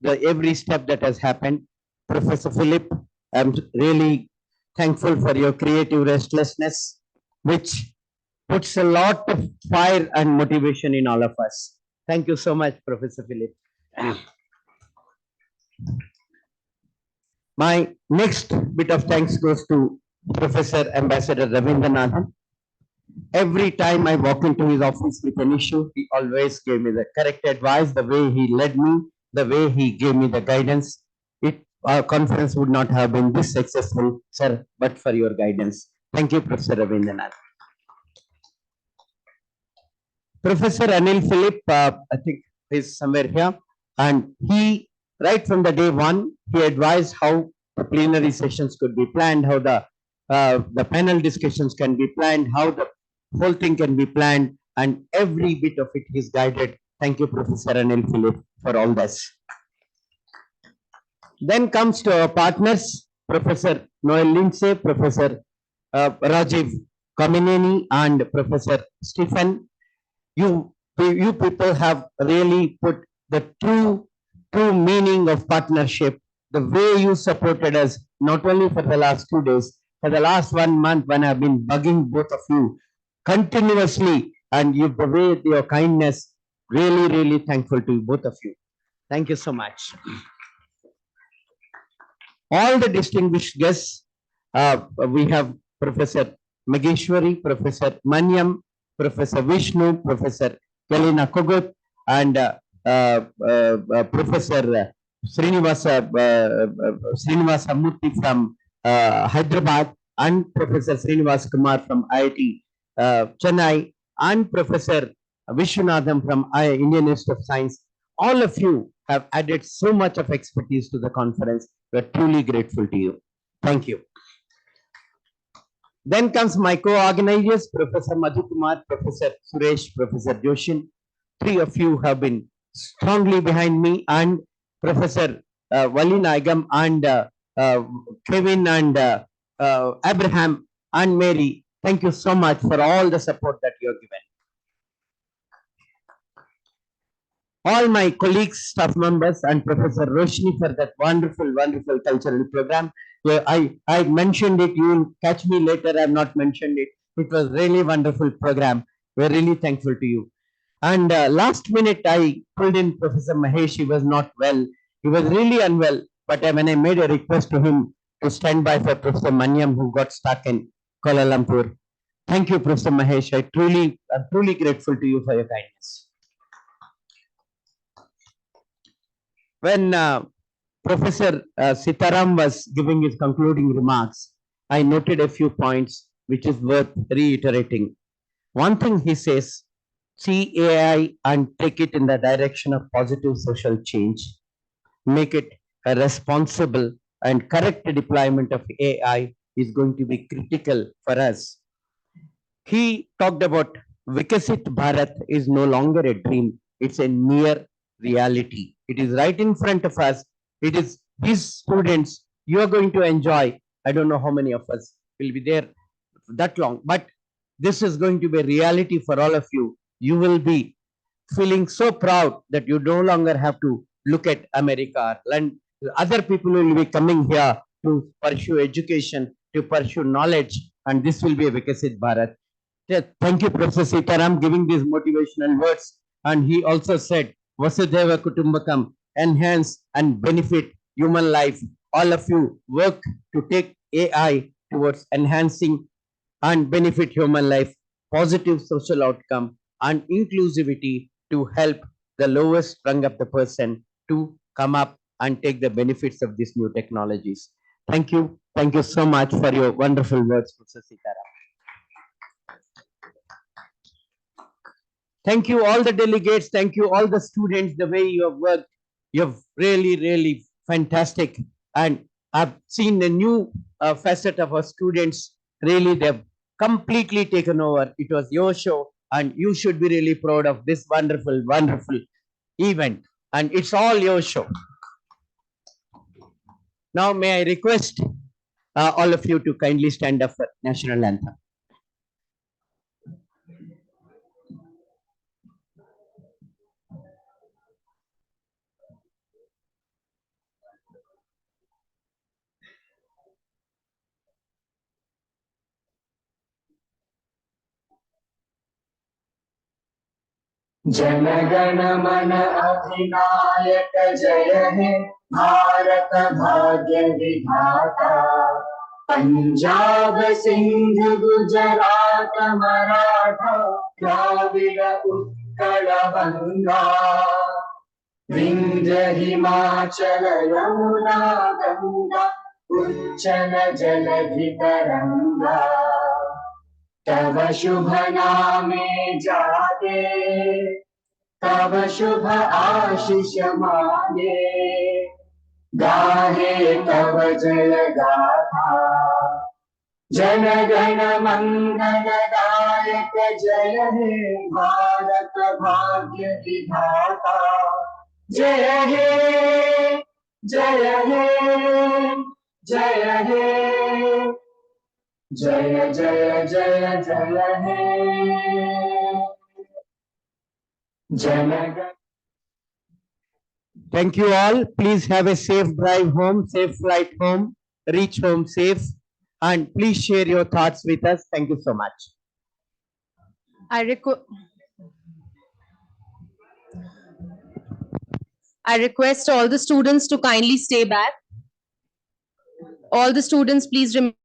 S2: every step that has happened. Professor Philip, I'm really thankful for your creative restlessness, which puts a lot of fire and motivation in all of us. Thank you so much, Professor Philip. My next bit of thanks goes to Professor Ambassador Ravindranathan. Every time I walk into his office with an issue, he always gave me the correct advice, the way he led me, the way he gave me the guidance. Our conference would not have been this successful, sir, but for your guidance. Thank you, Professor Ravindranathan. Professor Anil Philip, I think is somewhere here, and he, right from the day one, he advised how the plenary sessions could be planned, how the panel discussions can be planned, how the whole thing can be planned, and every bit of it is guided. Thank you, Professor Anil Philip, for all this. Then comes to our partners, Professor Noel Lindsay, Professor Rajiv Kamineni, and Professor Stephen. You people have really put the true meaning of partnership, the way you supported us, not only for the last 2 days, for the last 1 month when I've been bugging both of you continuously, and you, the way your kindness, really thankful to you, both of you. Thank you so much. all the distinguished guests. We have Professor Mageshwari, Professor Manyam, Professor Vishnu, Professor Kalina Kogut, and Professor Srinivasa Murthy from Hyderabad, and Professor Srinivas Kumar from IIT Chennai, and Professor Vishwanathan from Indian Institute of Science. All of you have added so much of expertise to the conference. We're truly grateful to you. Thank you. Then comes my co-organizers, Professor Madhu Kumar, Professor Suresh, Professor Joshin. Three of you have been strongly behind me, and Professor Wali Naigam, and Kevin, and Abraham, and Mary. Thank you so much for all the support that you have given. All my colleagues, staff members, and Professor Roshni for that wonderful, wonderful cultural program. Yeah, I mentioned it. You will catch me later. I have not mentioned it. It was really wonderful program. We're really thankful to you. And last minute, I pulled in Professor Mahesh. He was not well. He was really unwell. But when I made a request to him to stand by for Professor Manyam, who got stuck in Kuala Lumpur. Thank you, Professor Mahesh. I'm truly grateful to you for your kindness. When Professor Sitaram was giving his concluding remarks, I noted a few points which is worth reiterating. One thing he says, see AI and take it in the direction of positive social change. Make it a responsible and correct deployment of AI is going to be critical for us. He talked about Vikasit Bharat is no longer a dream, it's a near reality. It is right in front of us. It is his students. You are going to enjoy. I don't know how many of us will be there that long, but this is going to be a reality for all of you. You will be feeling so proud that you no longer have to look at America, and other people will be coming here to pursue education, to pursue knowledge, and this will be a Vikasit Bharat. Thank you, Professor Sitaram, giving these motivational words. And he also said, Vasudhaiva Kutumbakam, enhance and benefit human life. All of you work to take AI towards enhancing and benefit human life, positive social outcome, and inclusivity to help the lowest rung of the person to come up and take the benefits of these new technologies. Thank you. Thank you so much for your wonderful words, Professor Sitaram. Thank you, all the delegates. Thank you, all the students, the way you have worked. You have really, really fantastic. And I've seen a new facet of our students. Really, they've completely taken over. It was your show, and you should be really proud of this wonderful, wonderful event. And it's all your show. Now, may I request all of you to kindly stand up for national anthem.
S11: जनगण मन अधिनायक जय हे भारत भाग्य विधाता पंजाब सिंध गुजरात मराठा द्राविड उत्कल गंगा विंध्य हिमाचल यमुना गंगा उच्चल जलधि तरंगा तव शुभ नामे जागे तव शुभ आशीष मांगे गाहे तव जय गाथा जन गण मंगल दायक जय हे भारत भाग्य विधाता जय हे जय हे जय हे जय जय जय जय हे जनगण.
S2: Thank you all. Please have a safe drive home, safe flight home, reach home safe, and please share your thoughts with us. Thank you so much.
S1: I request all the students to kindly stay back. All the students, please remember